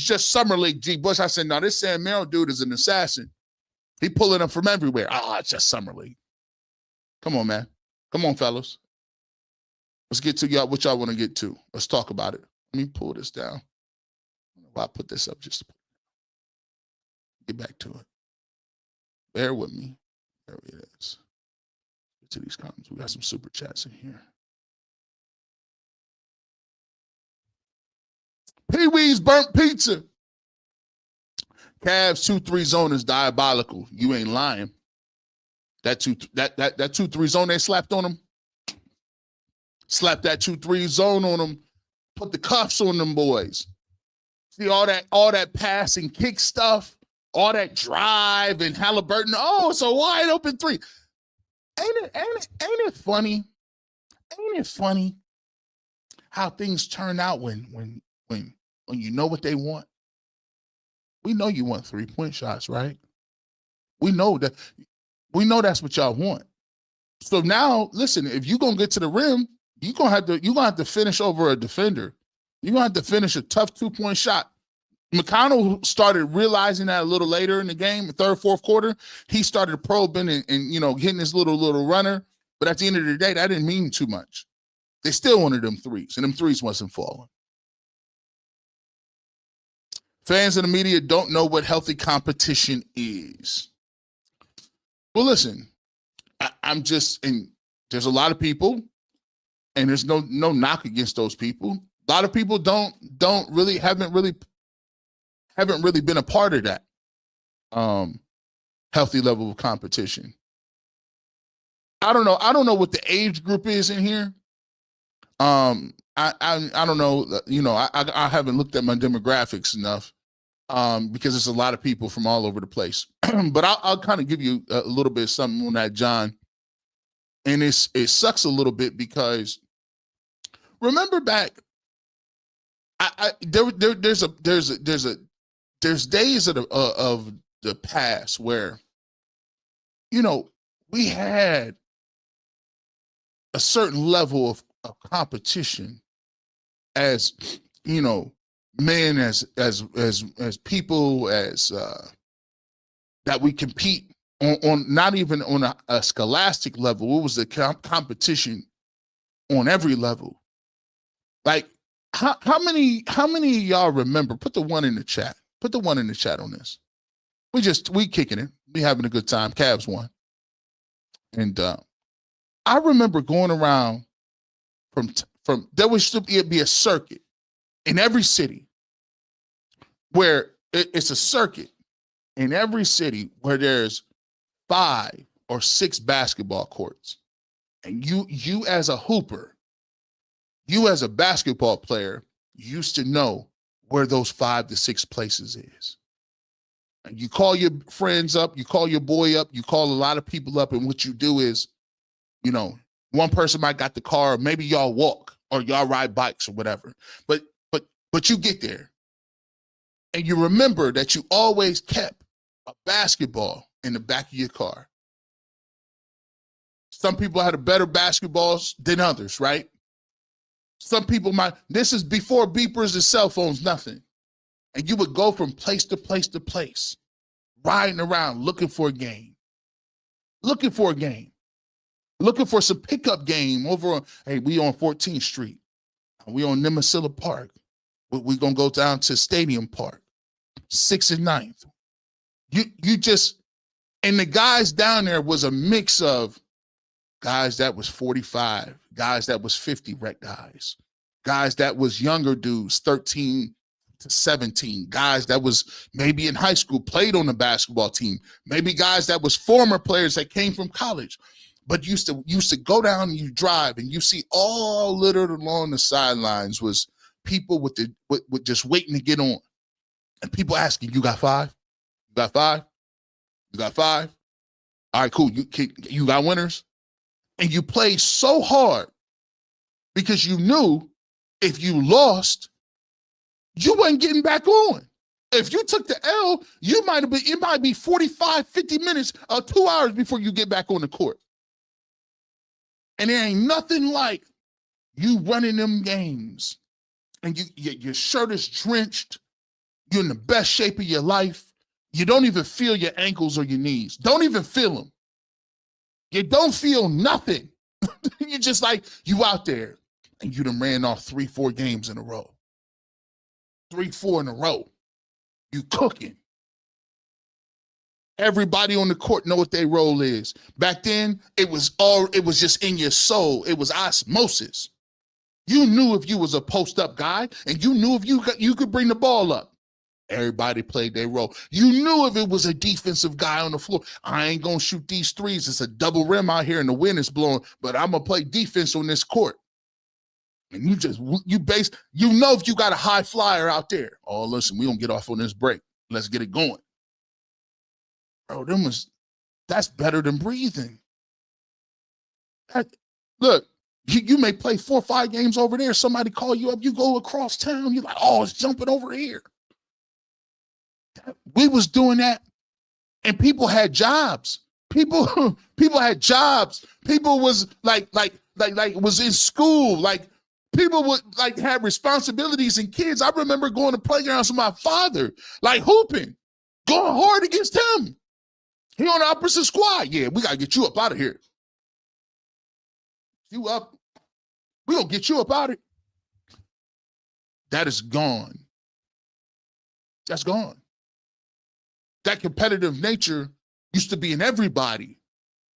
just Summer League, G. Bush. I said, no, this Sam Merrill dude is an assassin. He pulling them from everywhere. It's just Summer League. Come on, man. Come on, fellas. Let's get to y'all what y'all want to get to. Let's talk about it. Let me pull this down. I'll put this up just to get back to it. Bear with me. There it is. Get to these comments. We got some super chats in here. Pee-wee's burnt pizza. Cavs 2-3 zone is diabolical. You ain't lying. That 2-3 zone they slapped on them. Slap that 2-3 zone on them. Put the cuffs on them boys. See all that pass and kick stuff, all that drive and Halliburton. Oh, it's a wide open three. Ain't it funny? Ain't it funny how things turn out when you know what they want? We know you want 3-point shots, right? We know that's what y'all want. So now, listen, if you're gonna get to the rim, you're gonna have to finish over a defender. You're gonna have to finish a tough 2-point shot. McConnell started realizing that a little later in the game, the third, fourth quarter. He started probing and hitting his little runner. But at the end of the day, that didn't mean too much. They still wanted them threes, and them threes wasn't falling. Fans and the media don't know what healthy competition is. Well, listen, I'm just, and there's a lot of people, and there's no knock against those people. A lot of people haven't really been a part of that healthy level of competition. I don't know what the age group is in here. I don't know. I haven't looked at my demographics enough because there's a lot of people from all over the place. But I'll kind of give you a little bit of something on that, John. And it sucks a little bit because remember back. There's days of the past where, we had a certain level of competition as, men, as people, as that we compete on not even on a scholastic level. It was a competition on every level. Like, how many of y'all remember? Put the one in the chat. Put the one in the chat on this. We kicking it. We having a good time. Cavs won. And I remember going around from there would still be a circuit in every city where it's a circuit in every city where there's 5 or 6 basketball courts. And you as a hooper, you as a basketball player used to know where those 5 to 6 places is. And you call your friends up, you call your boy up, you call a lot of people up, and what you do is, one person might got the car, maybe y'all walk or y'all ride bikes or whatever. But you get there. And you remember that you always kept a basketball in the back of your car. Some people had a better basketballs than others, right? Some people this is before beepers and cell phones, nothing. And you would go from place to place to place, riding around looking for a game. Looking for some pickup game over on, hey, we on 14th Street. We on Nemasilla Park. We're going to go down to Stadium Park, 6th and 9th. You just, and the guys down there was a mix of guys that was 45, guys that was 50 rec guys that was younger dudes, 13 to 17, guys that was maybe in high school, played on the basketball team, maybe guys that was former players that came from college, but used to go down and you drive and you see all littered along the sidelines was people with just waiting to get on. And people asking, you got 5? You got 5? You got 5? All right, cool. You got winners? And you played so hard because you knew if you lost, you wasn't getting back on. If you took the L, it might be 45, 50 minutes or 2 hours before you get back on the court. And there ain't nothing like you running them games and your shirt is drenched. You're in the best shape of your life. You don't even feel your ankles or your knees. Don't even feel them. You don't feel nothing. You're just like, you out there and you done ran off 3-4 games in a row. 3, 4 in a row. You cooking. Everybody on the court know what their role is. Back then, it was just in your soul. It was osmosis. You knew if you was a post-up guy, and you knew if you could bring the ball up. Everybody played their role. You knew if it was a defensive guy on the floor, I ain't gonna shoot these threes. It's a double rim out here and the wind is blowing, but I'm gonna play defense on this court. And you know if you got a high flyer out there. Oh, listen, we gonna get off on this break. Let's get it going. Bro, that's better than breathing. Look, you may play 4 or 5 games over there. Somebody call you up, you go across town. You're like, oh, it's jumping over here. We was doing that, and people had jobs. People had jobs. People was like was in school. Like people would like had responsibilities and kids. I remember going to playgrounds with my father, like hooping, going hard against him. He on the opposite squad. Yeah, we gotta get you up out of here. You up? We gonna get you up out of here. That is gone. That's gone. That competitive nature used to be in everybody.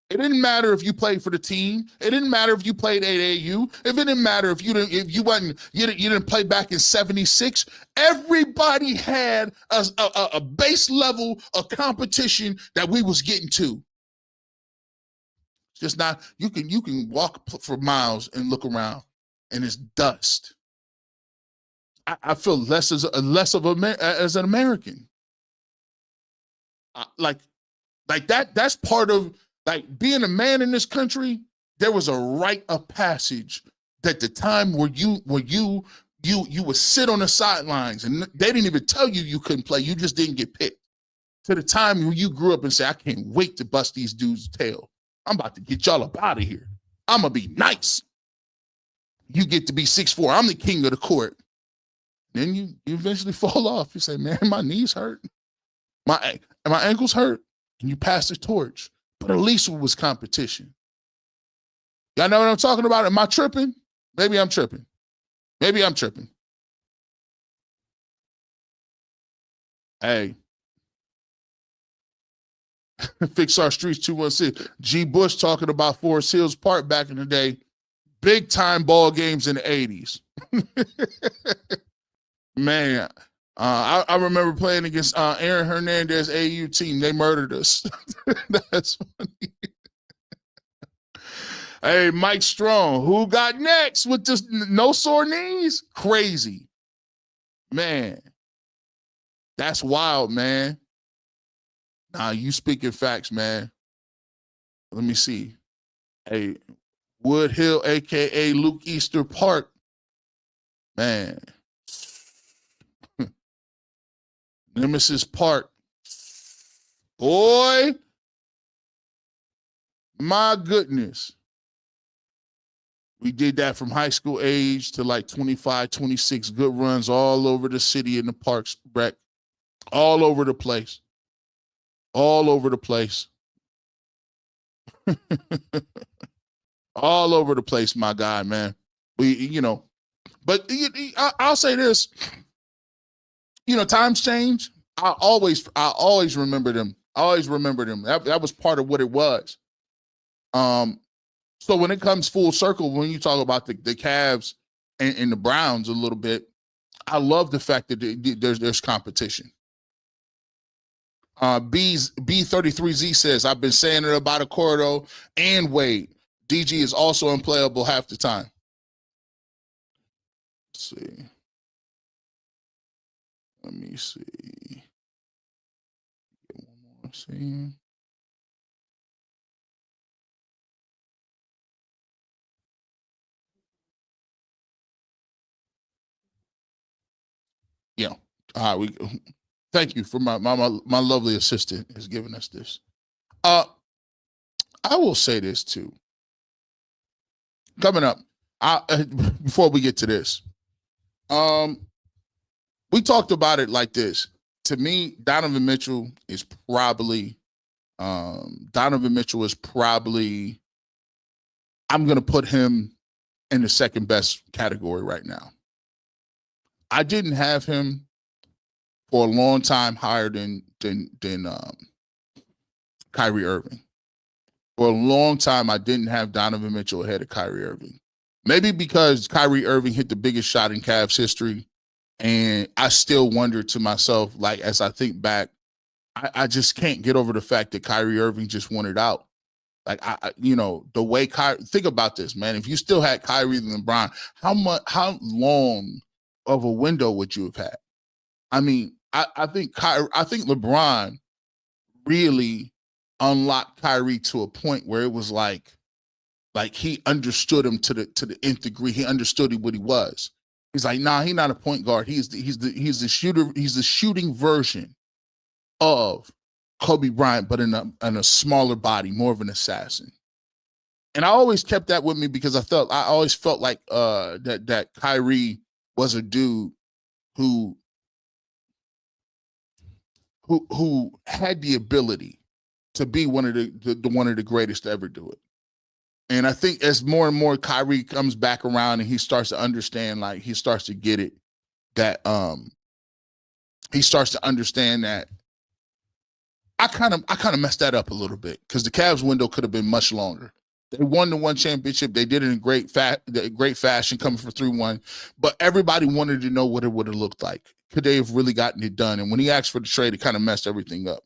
It didn't matter if you played for the team. It didn't matter if you played AAU. It didn't matter if you didn't play back in '76. Everybody had a base level of competition that we was getting to. Just not you can walk for miles and look around, and it's dust. I feel less as an American. Like that's part of like being a man in this country. There was a rite of passage that the time where you would sit on the sidelines and they didn't even tell you couldn't play. You just didn't get picked. To the time when you grew up and say, I can't wait to bust these dudes' tail. I'm about to get y'all up out of here. I'm gonna be nice. You get to be 6'4". I'm the king of the court. Then you eventually fall off. You say, man, my knees hurt. My ankles hurt, and you pass the torch. But at least it was competition. Y'all know what I'm talking about? Am I tripping? Maybe I'm tripping. Maybe I'm tripping. Hey. Fix Our Streets 216. G. Bush talking about Forest Hills Park back in the day. Big time ball games in the 80s. Man. I remember playing against Aaron Hernandez AU team. They murdered us. That's funny. Hey, Mike Strong, who got next with this no sore knees? Crazy. Man, that's wild, man. Nah, you speaking facts, man. Let me see. Hey, Wood Hill, a.k.a. Luke Easter Park. Man. Nemesis Park. Boy, my goodness. We did that from high school age to like 25, 26. Good runs all over the city in the parks, Breck. All over the place. All over the place. All over the place, my guy, man. But I'll say this. Times change. I always remember them. I always remember them. That was part of what it was. So when it comes full circle, when you talk about the Cavs and the Browns a little bit, I love the fact that there's competition. B33Z says, I've been saying it about Accordo and Wade. DG is also unplayable half the time. Let's see. Let me see. Get one more. See. Yeah. All right. Thank you for my lovely assistant is giving us this. I will say this too. Coming up, before we get to this, we talked about it like this. To me, Donovan Mitchell is probably, I'm going to put him in the second best category right now. I didn't have him for a long time higher than Kyrie Irving. For a long time, I didn't have Donovan Mitchell ahead of Kyrie Irving. Maybe because Kyrie Irving hit the biggest shot in Cavs history, and I still wonder to myself, like, as I think back, I just can't get over the fact that Kyrie Irving just wanted out. Like, the way Kyrie, think about this, man. If you still had Kyrie and LeBron, how long of a window would you have had? I mean, I think LeBron really unlocked Kyrie to a point where it was like he understood him to the nth degree. He understood what he was. He's like, nah, he's not a point guard. He's the shooter. He's the shooting version of Kobe Bryant, but in a smaller body, more of an assassin. And I always kept that with me because I always felt like that Kyrie was a dude who had the ability to be one of the greatest to ever do it. And I think as more and more Kyrie comes back around and he starts to understand, like he starts to get it, that he starts to understand that I kind of messed that up a little bit because the Cavs window could have been much longer. They won the one championship. They did it in great fashion, coming for 3-1. But everybody wanted to know what it would have looked like. Could they have really gotten it done? And when he asked for the trade, it kind of messed everything up.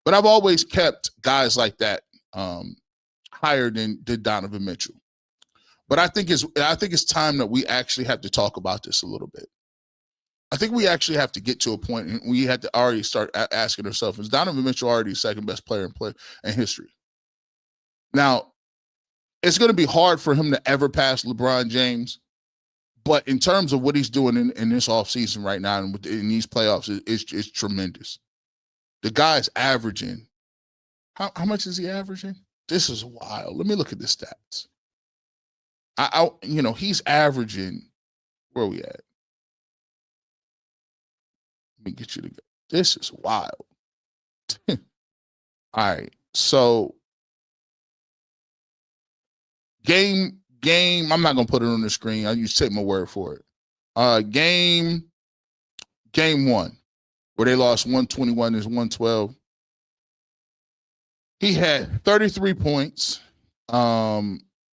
But I've always kept guys like that higher than Donovan Mitchell. But I think it's time that we actually have to talk about this a little bit. I think we actually have to get to a point and we had to already start asking ourselves, is Donovan Mitchell already the second best player in history? Now, it's going to be hard for him to ever pass LeBron James, but in terms of what he's doing in this offseason right now and in these playoffs, it's tremendous. The guy's averaging, how much is he averaging? This is wild. Let me look at the stats. He's averaging, where are we at? Let me get you to go. This is wild. All right. So game, I'm not going to put it on the screen. You take my word for it. Game 1, where they lost 121 is 112. He had 33 points.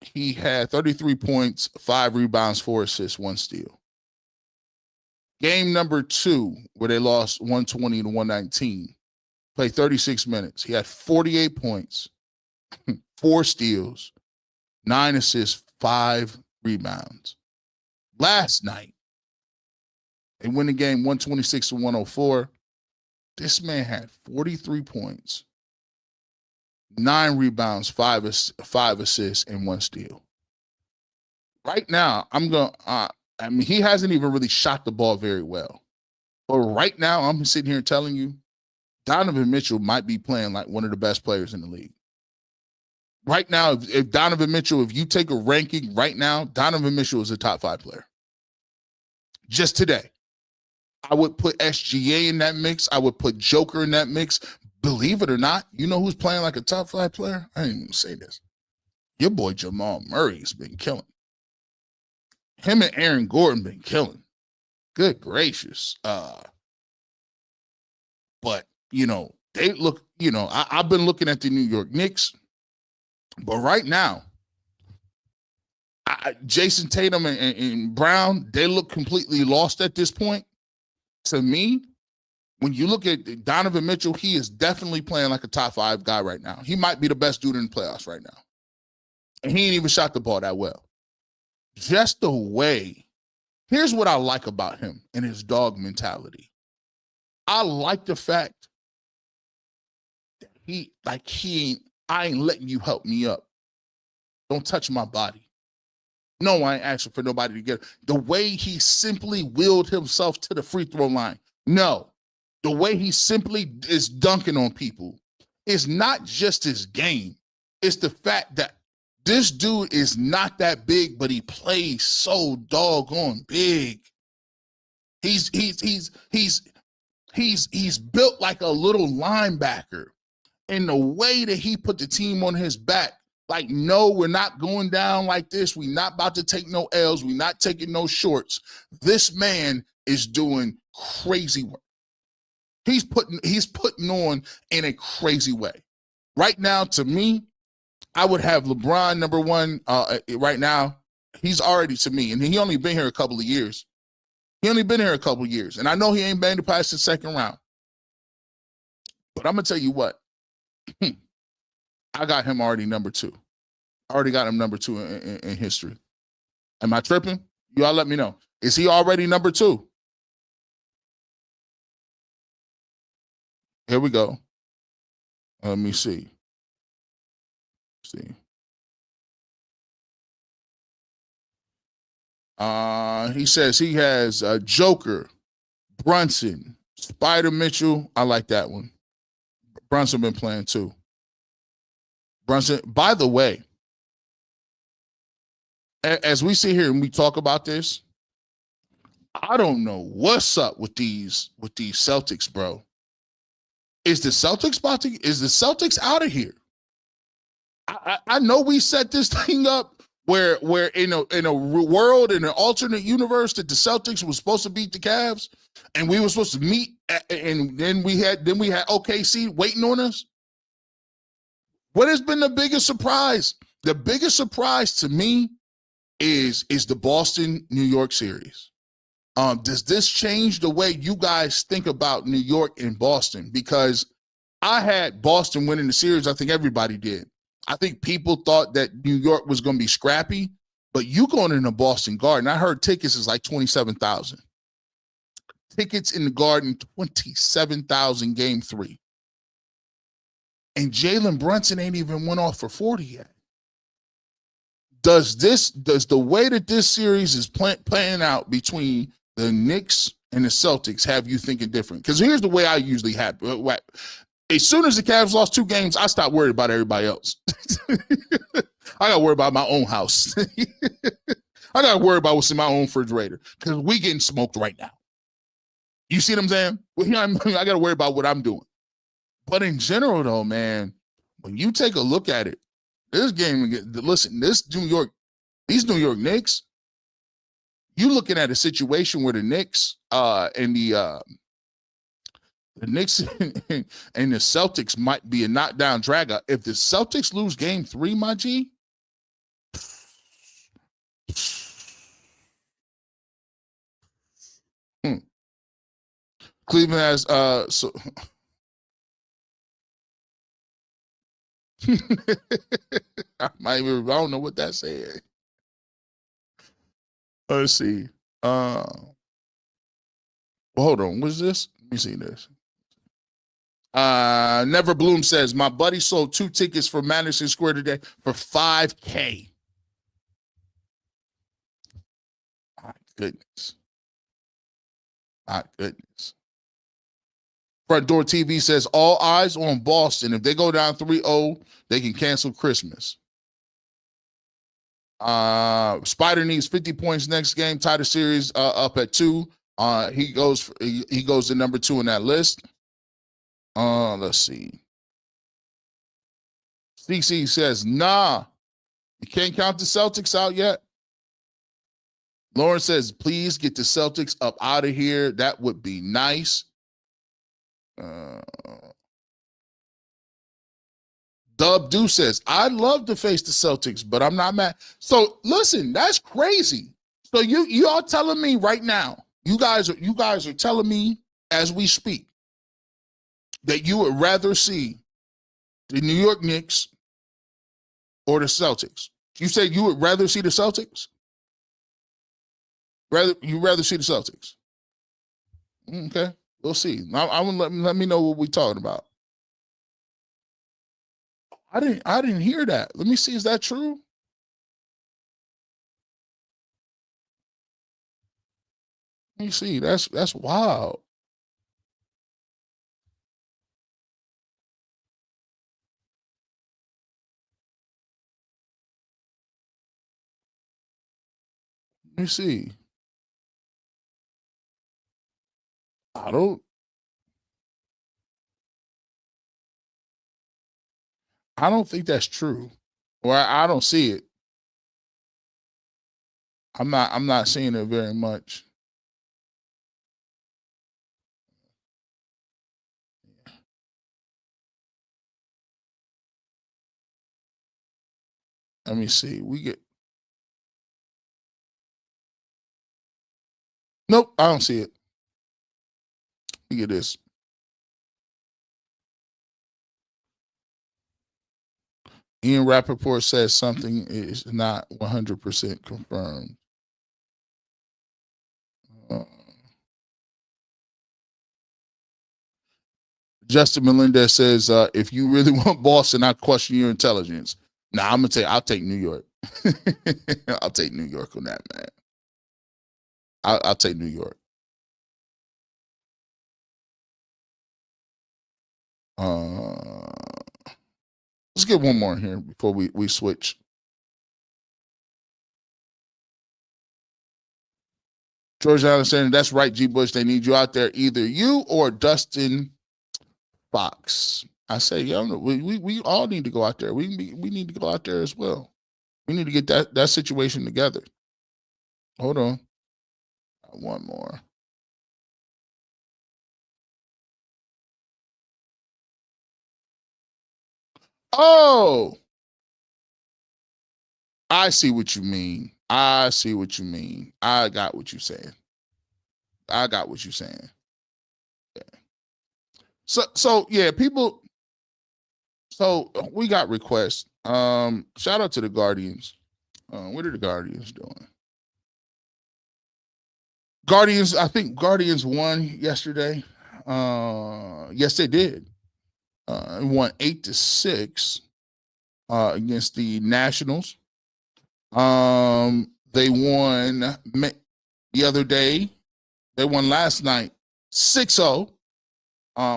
He had 33 points, 5 rebounds, 4 assists, 1 steal. Game number 2, where they lost 120 to 119, played 36 minutes. He had 48 points, 4 steals, 9 assists, 5 rebounds. Last night, they win the game 126 to 104. This man had 43 points, 9 rebounds, 5 assists, and 1 steal. Right now, he hasn't even really shot the ball very well. But right now, I'm sitting here telling you, Donovan Mitchell might be playing like one of the best players in the league. Right now, if Donovan Mitchell, if you take a ranking right now, Donovan Mitchell is a top 5 player. Just today. I would put SGA in that mix. I would put Joker in that mix. Believe it or not, you know who's playing like a top 5 player? I didn't even say this. Your boy Jamal Murray has been killing. Him and Aaron Gordon been killing. Good gracious. But, they look, I've been looking at the New York Knicks, but right now, Jason Tatum and Brown, they look completely lost at this point. To me, when you look at Donovan Mitchell, he is definitely playing like a top 5 guy right now. He might be the best dude in the playoffs right now. And he ain't even shot the ball that well. Just the way, here's what I like about him and his dog mentality. I like the fact that I ain't letting you help me up. Don't touch my body. No, I ain't asking for nobody to get it. The way he simply willed himself to the free throw line. No, the way he simply is dunking on people is not just his game. It's the fact that this dude is not that big, but he plays so doggone big. He's built like a little linebacker. And the way that he put the team on his back, like, no, we're not going down like this. We're not about to take no L's. We're not taking no shorts. This man is doing crazy work. He's putting on in a crazy way. Right now, to me, I would have LeBron number one right now. He's already, to me, and he only been here a couple of years. And I know he ain't been past the second round. But I'm going to tell you what. I got him already number two. I already got him number two in history. Am I tripping? You all let me know. Is he already number two? Here we go. Let me see. He says he has Joker, Brunson, Spider Mitchell. I like that one. Brunson been playing too. Brunson, by the way, as we sit here and we talk about this, I don't know what's up with these Celtics, bro. Is the Celtics out of here? I know we set this thing up where in a world, in an alternate universe, that the Celtics was supposed to beat the Cavs, and we were supposed to meet, and then we had OKC waiting on us. What has been the biggest surprise? The biggest surprise to me is the Boston-New York series. Does this change the way you guys think about New York and Boston? Because I had Boston winning the series. I think everybody did. I think people thought that New York was going to be scrappy, but you going in the Boston Garden, I heard tickets is like 27,000. Tickets in the Garden, 27,000 game 3. And Jalen Brunson ain't even went off for 40 yet. Does the way that this series is playing out between the Knicks and the Celtics have you thinking different? Because here's the way I usually have. As soon as the Cavs lost 2 games, I stopped worried about everybody else. I got to worry about my own house. I got to worry about what's in my own refrigerator because we getting smoked right now. You see what I'm saying? I got to worry about what I'm doing. But in general, though, man, when you take a look at it, this game, listen, these New York Knicks, you looking at a situation where the Knicks and the Knicks and the Celtics might be a knockdown drag-out. If the Celtics lose game 3, my G, Cleveland has so I don't know what that said. Let's see. Well, hold on. What's this? Let me see this. Never Bloom says, my buddy sold 2 tickets for Madison Square today for $5,000. My goodness. Front Door TV says, all eyes on Boston. If they go down 3-0, they can cancel Christmas. Spider needs 50 points next game. Tie the series up at 2. He goes to number 2 in that list. Let's see. CC says, nah, you can't count the Celtics out yet. Lauren says, please get the Celtics up out of here. That would be nice. Dub Do says, I'd love to face the Celtics, but I'm not mad. So listen, that's crazy. So you are telling me right now, you guys are telling me as we speak that you would rather see the New York Knicks or the Celtics. You said you would rather see the Celtics? You'd rather see the Celtics. Okay. We'll see. I will let me know what we're talking about. I didn't hear that. Let me see. Is that true? Let me see. That's wild. Let me see. I don't think that's true. Or I don't see it. I'm not seeing it very much. Let me see. We get. Nope, I don't see it. Look at this. Ian Rappaport says something is not 100% confirmed. Justin Melendez says, if you really want Boston, I question your intelligence. Nah, I'm gonna I'll take New York. I'll take New York on that, man. I'll take New York. Let's get one more here before we switch. George Alexander, that's right, G. Bush. They need you out there, either you or Dustin Fox. I say, we all need to go out there. We need to go out there as well. We need to get that situation together. Hold on. One more. Oh, I see what you mean. I see what you mean. I got what you're saying. Yeah. So yeah, people. So we got requests. Shout out to the Guardians. What are the Guardians doing? Guardians, I think Guardians won yesterday. Yes, they did. Won 8-6 against the Nationals. They won the other day. They won last night 6-0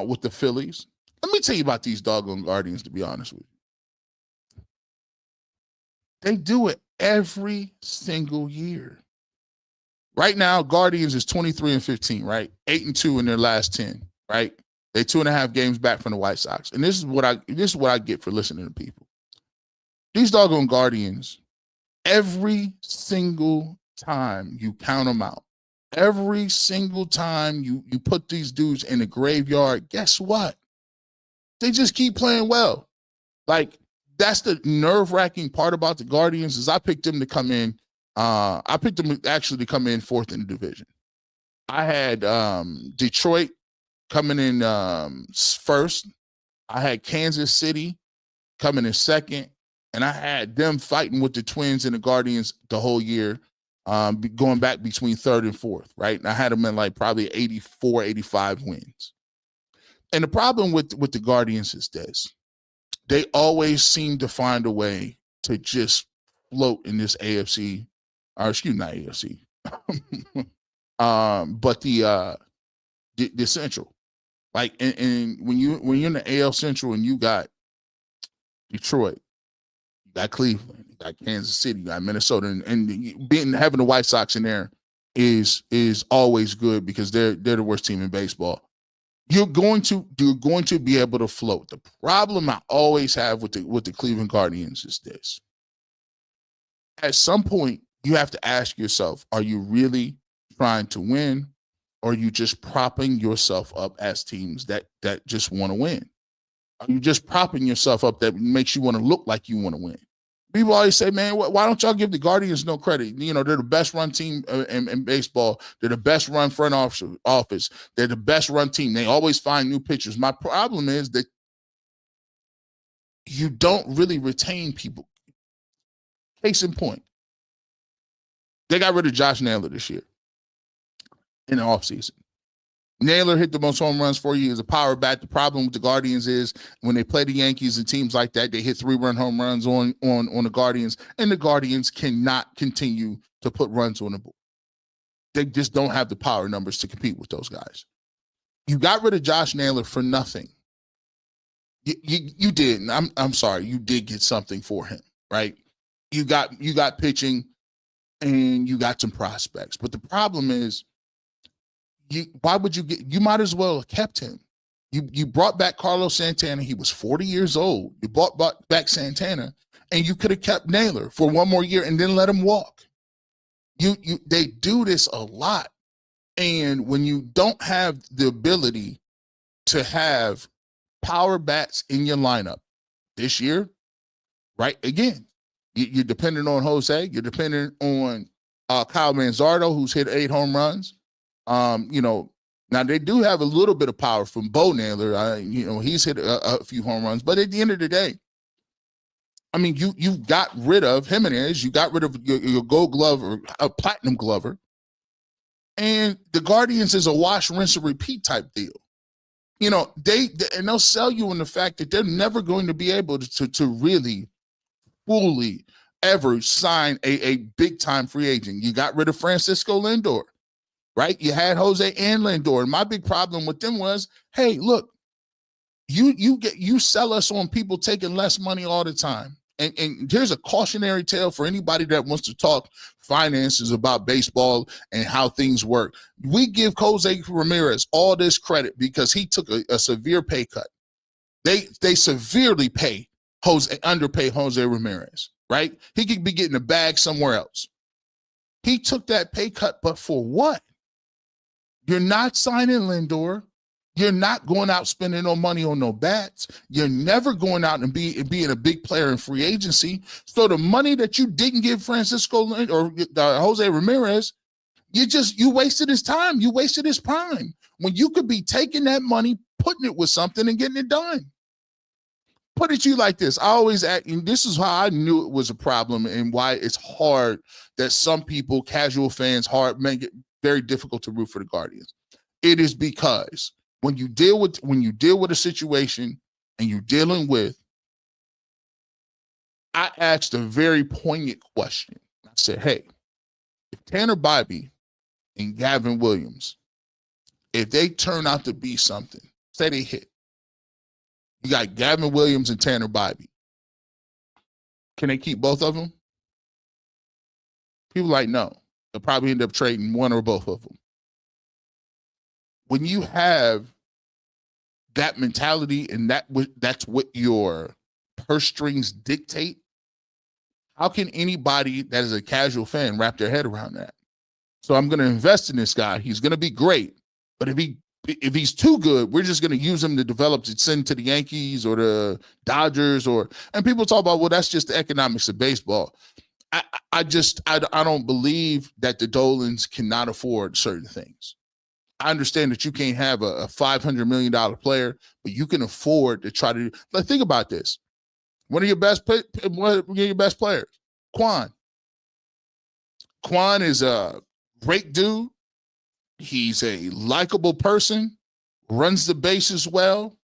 with the Phillies. Let me tell you about these doggone Guardians, to be honest with you. They do it every single year. Right now, Guardians is 23-15, right? 8-2 in their last 10, right? They 2.5 games back from the White Sox. And this is what I get for listening to people. These doggone Guardians, every single time you count them out, every single time you put these dudes in the graveyard, guess what? They just keep playing well. Like, that's the nerve-wracking part about the Guardians is I picked them to come in. I picked them actually to come in fourth in the division. I had Detroit coming in first. I had Kansas City coming in second. And I had them fighting with the Twins and the Guardians the whole year, going back between third and fourth, right? And I had them in like probably 84, 85 wins. And the problem with the Guardians is this. They always seem to find a way to just float in this AFC, or excuse me, not AFC, but the Central. Like, and when you're in the AL Central and you got Detroit, you got Cleveland, you got Kansas City, you got Minnesota, and having the White Sox in there is always good because they're the worst team in baseball. You're going to be able to float. The problem I always have with the Cleveland Guardians is this. At some point, you have to ask yourself, are you really trying to win, or are you just propping yourself up as teams that just want to win? Are you just propping yourself up that makes you want to look like you want to win? People always say, man, why don't y'all give the Guardians no credit? You know, they're the best run team in baseball. They're the best run front office. They're the best run team. They always find new pitchers. My problem is that you don't really retain people. Case in point, they got rid of Josh Naylor this year in the offseason. Naylor hit the most home runs for you as a power bat. The problem with the Guardians is when they play the Yankees and teams like that, they hit 3-run home runs on the Guardians, and the Guardians cannot continue to put runs on the board. They just don't have the power numbers to compete with those guys. You got rid of Josh Naylor for nothing. You did. I'm sorry. You did get something for him, right? You got pitching and you got some prospects. But the problem is, why would you might as well have kept him. You brought back Carlos Santana. He was 40 years old. You brought back Santana, and you could have kept Naylor for one more year and then let him walk. They do this a lot. And when you don't have the ability to have power bats in your lineup this year, right? Again, You're dependent on Jose. You're dependent on Kyle Manzardo, who's hit 8 home runs. Now they do have a little bit of power from Bo Naylor. He's hit a few home runs, but at the end of the day, I mean, you got rid of Jimenez, you got rid of your Gold Glove or a Platinum Glover, and the Guardians is a wash, rinse, and repeat type deal. They'll sell you on the fact that they're never going to be able to really fully ever sign a big time free agent. You got rid of Francisco Lindor, right? You had Jose and Lindor, and my big problem with them was, hey, look, you sell us on people taking less money all the time. And here's a cautionary tale for anybody that wants to talk finances about baseball and how things work. We give Jose Ramirez all this credit because he took a severe pay cut. They severely underpay Jose Ramirez, right? He could be getting a bag somewhere else. He took that pay cut, but for what? You're not signing Lindor. You're not going out spending no money on no bats. You're never going out and being a big player in free agency. So the money that you didn't give Francisco or Jose Ramirez, you wasted his time. You wasted his prime when you could be taking that money, putting it with something and getting it done. Put it to you like this. I always act, and this is how I knew it was a problem and why it's hard that some people, casual fans, make it very difficult to root for the Guardians. It is because when you deal with a situation and you're dealing with, I asked a very poignant question. I said, hey, if Tanner Bybee and Gavin Williams, if they turn out to be something, say they hit, you got Gavin Williams and Tanner Bybee, can they keep both of them? People like, no. They'll probably end up trading one or both of them. When you have that mentality and that's what your purse strings dictate, how can anybody that is a casual fan wrap their head around that? So I'm going to invest in this guy. He's going to be great. But if he's too good, we're just going to use him to develop to send to the Yankees or the Dodgers and people talk about, well, that's just the economics of baseball. I don't believe that the Dolans cannot afford certain things. I understand that you can't have a $500 million player, but you can afford to try to think about this. One of your best players, Quan. Quan is a great dude. He's a likable person, runs the bases well,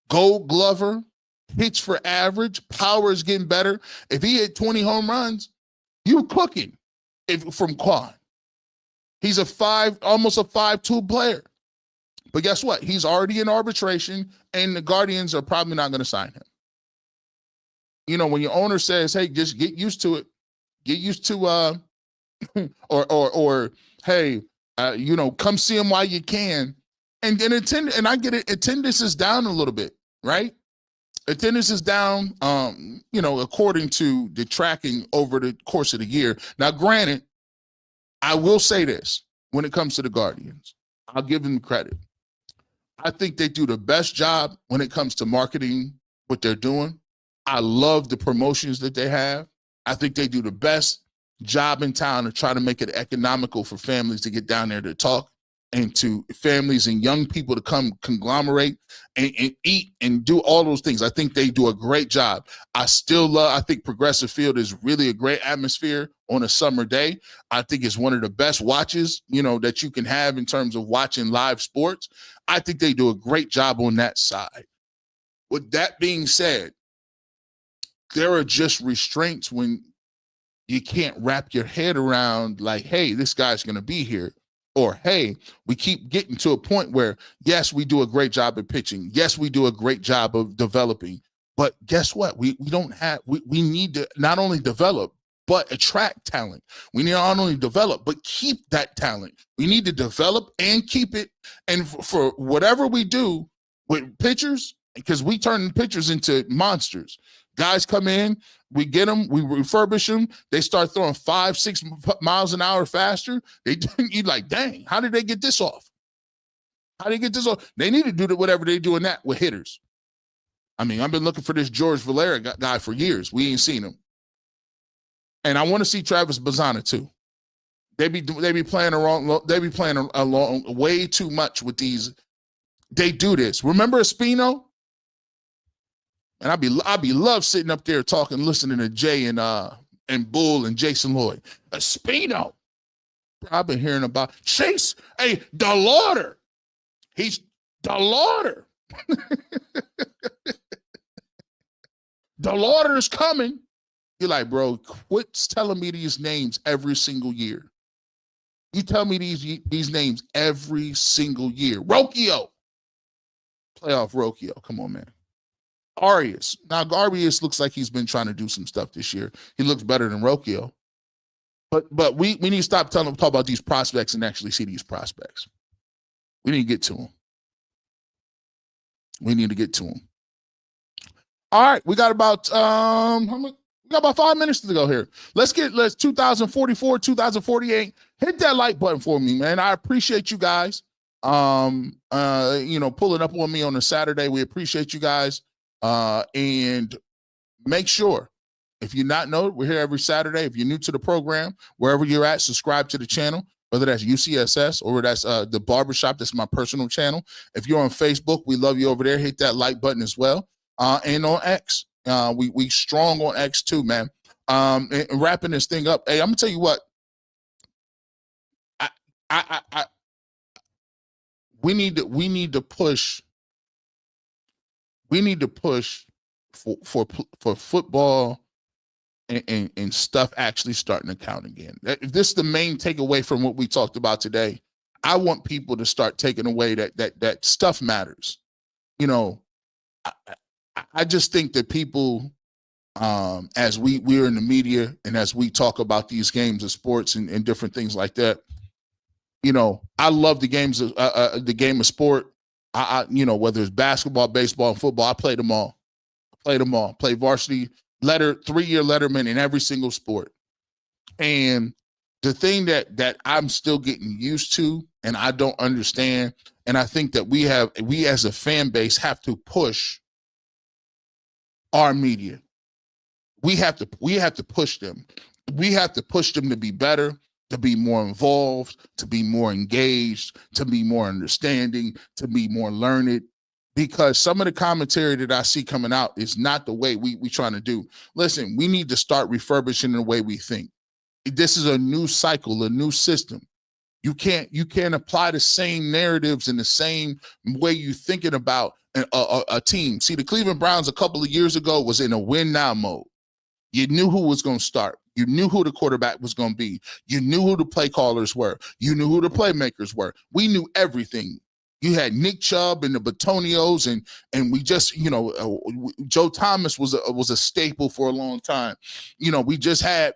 Gold Glover, hits for average, power is getting better. If he hit 20 home runs, you're cooking from Quan. He's almost a 5'2" player. But guess what? He's already in arbitration, and the Guardians are probably not going to sign him. When your owner says, hey, just get used to it. Get used to or hey, come see him while you can. And then I get it, attendance is down a little bit, right? Attendance is down, according to the tracking over the course of the year. Now, granted, I will say this when it comes to the Guardians. I'll give them credit. I think they do the best job when it comes to marketing what they're doing. I love the promotions that they have. I think they do the best job in town to try to make it economical for families to get down there to talk and to families and young people to come conglomerate and eat and do all those things. I think they do a great job. I think Progressive Field is really a great atmosphere on a summer day. I think it's one of the best watches, that you can have in terms of watching live sports. I think they do a great job on that side. With that being said, there are just restraints when you can't wrap your head around like, hey, this guy's going to be here. Or, hey, we keep getting to a point where, yes, we do a great job at pitching. Yes, we do a great job of developing. But guess what? We need to not only develop, but attract talent. We need to not only develop, but keep that talent. We need to develop and keep it. And for whatever we do with pitchers, because we turn pitchers into monsters. Guys come in, we get them, we refurbish them. They start throwing 5-6 miles an hour faster. You're like, dang, how did they get this off? How did they get this off? They need to do whatever they're doing that with hitters. I mean, I've been looking for this George Valera guy for years. We ain't seen him. And I want to see Travis Bazana too. They be playing along way too much with these. They do this. Remember Espino? And I'd be love sitting up there talking, listening to Jay and Bull and Jason Lloyd. Espino. I've been hearing about Chase. Hey, DeLauder. He's DeLauder. DeLauder is coming. You're like, bro, quit telling me these names every single year. You tell me these names every single year. Rocchio. Playoff Rocchio. Come on, man. Arias. Now, Arias looks like he's been trying to do some stuff this year. He looks better than Rocchio. But we need to stop talk about these prospects and actually see these prospects. We need to get to them. We need to get to them. All right, we got about how much? We got about 5 minutes to go here. Let's 2044, 2048. Hit that like button for me, man. I appreciate you guys. Pulling up on me on a Saturday. We appreciate you guys. And make sure, if you're not know, we're here every Saturday. If you're new to the program, wherever you're at, subscribe to the channel, whether that's UCSS or that's the Barbershop. That's my personal channel. If you're on Facebook, we love you over there. Hit that like button as well. And on X, we strong on X too, man. And wrapping this thing up. Hey, I'm gonna tell you what. We need to push. We need to push for football and stuff actually starting to count again. If this is the main takeaway from what we talked about today, I want people to start taking away that stuff matters. You know, I just think that people, as we're in the media and as we talk about these games of sports and different things like that, you know, I love the games of the game of sport. Whether it's basketball, baseball, and football, I played them all. Played varsity, 3-year letterman in every single sport. And the thing that I'm still getting used to and I don't understand, and I think that we as a fan base have to push our media. We have to push them. We have to push them to be better, to be more involved, to be more engaged, to be more understanding, to be more learned, because some of the commentary that I see coming out is not the way we trying to do. Listen, we need to start refurbishing the way we think. This is a new cycle, a new system. You can't apply the same narratives in the same way you're thinking about a team. See, the Cleveland Browns a couple of years ago was in a win now mode. You knew who was going to start. You knew who the quarterback was going to be. You knew who the play callers were. You knew who the playmakers were. We knew everything. You had Nick Chubb and the Batonios, and we just, Joe Thomas was a staple for a long time. We just had,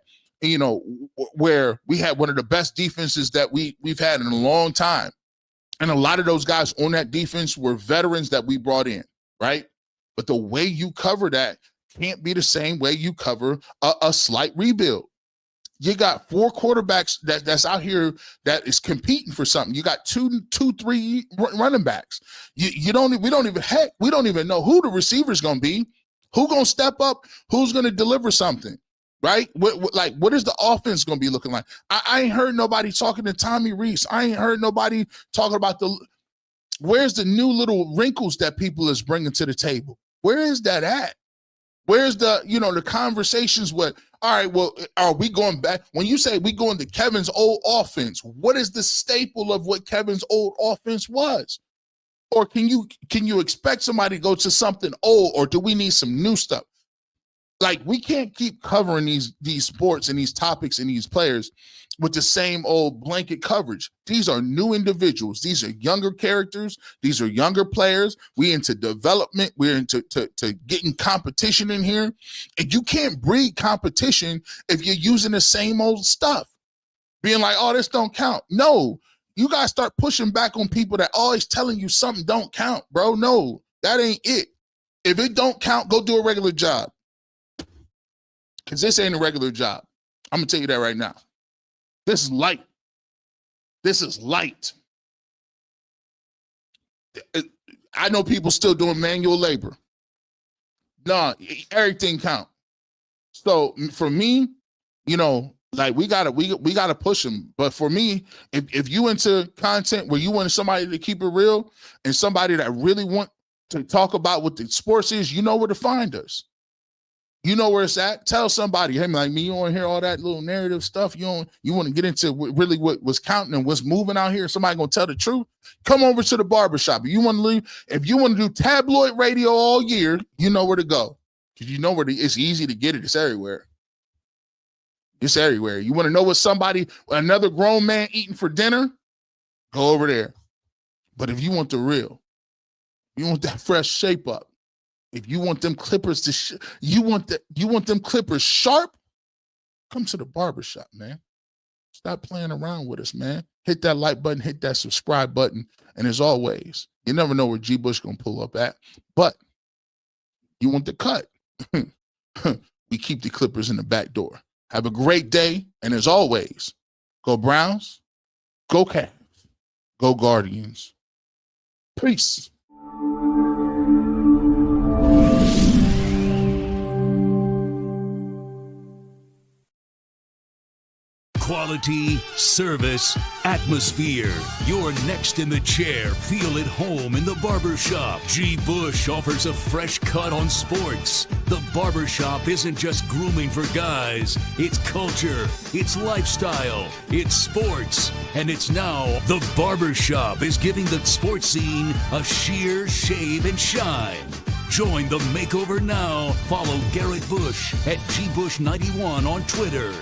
where we had one of the best defenses that we've had in a long time. And a lot of those guys on that defense were veterans that we brought in, right? But the way you cover that can't be the same way you cover a slight rebuild. You got 4 quarterbacks that's out here that is competing for something. You got 3 running backs. We don't even know who the receiver is going to be, who's going to step up, who's going to deliver something, right? What is the offense going to be looking like? I ain't heard nobody talking to Tommy Reese. I ain't heard nobody talking about where's the new little wrinkles that people is bringing to the table? Where is that at? Where's the conversations with, all right, well, are we going back? When you say we going to Kevin's old offense, what is the staple of what Kevin's old offense was? Or can you expect somebody to go to something old, or do we need some new stuff? Like, we can't keep covering these sports and these topics and these players with the same old blanket coverage. These are new individuals. These are younger characters. These are younger players. We into development. We're into getting competition in here. And you can't breed competition if you're using the same old stuff. Being like, oh, this don't count. No, you got to start pushing back on people that always telling you something don't count, bro. No, that ain't it. If it don't count, go do a regular job. Because this ain't a regular job. I'm going to tell you that right now. This is light. This is light. I know people still doing manual labor. No, everything counts. So for me, you know, like we gotta push them. But for me, if you into content where you want somebody to keep it real and somebody that really want to talk about what the sports is, you know where to find us. You know where it's at. Tell somebody, hey, like me, you want to hear all that little narrative stuff? You want to get into really what's counting and what's moving out here? Somebody gonna tell the truth? Come over to the barbershop. If you want to leave, if you want to do tabloid radio all year, you know where to go. Because you know where it's easy to get it. It's everywhere. It's everywhere. You want to know what another grown man eating for dinner? Go over there. But if you want the real, you want that fresh shape up. If you want them clippers you want them clippers sharp, come to the barbershop, man. Stop playing around with us, man. Hit that like button, hit that subscribe button. And as always, you never know where G Bush gonna pull up at. But you want the cut. We keep the clippers in the back door. Have a great day. And as always, go Browns, go Cavs, go Guardians. Peace. Quality, service, atmosphere. You're next in the chair. Feel at home in the barbershop. G. Bush offers a fresh cut on sports. The barbershop isn't just grooming for guys. It's culture, it's lifestyle, it's sports. And it's now the barbershop is giving the sports scene a sheer shave and shine. Join the makeover now. Follow Garrett Bush at GBush91 on Twitter.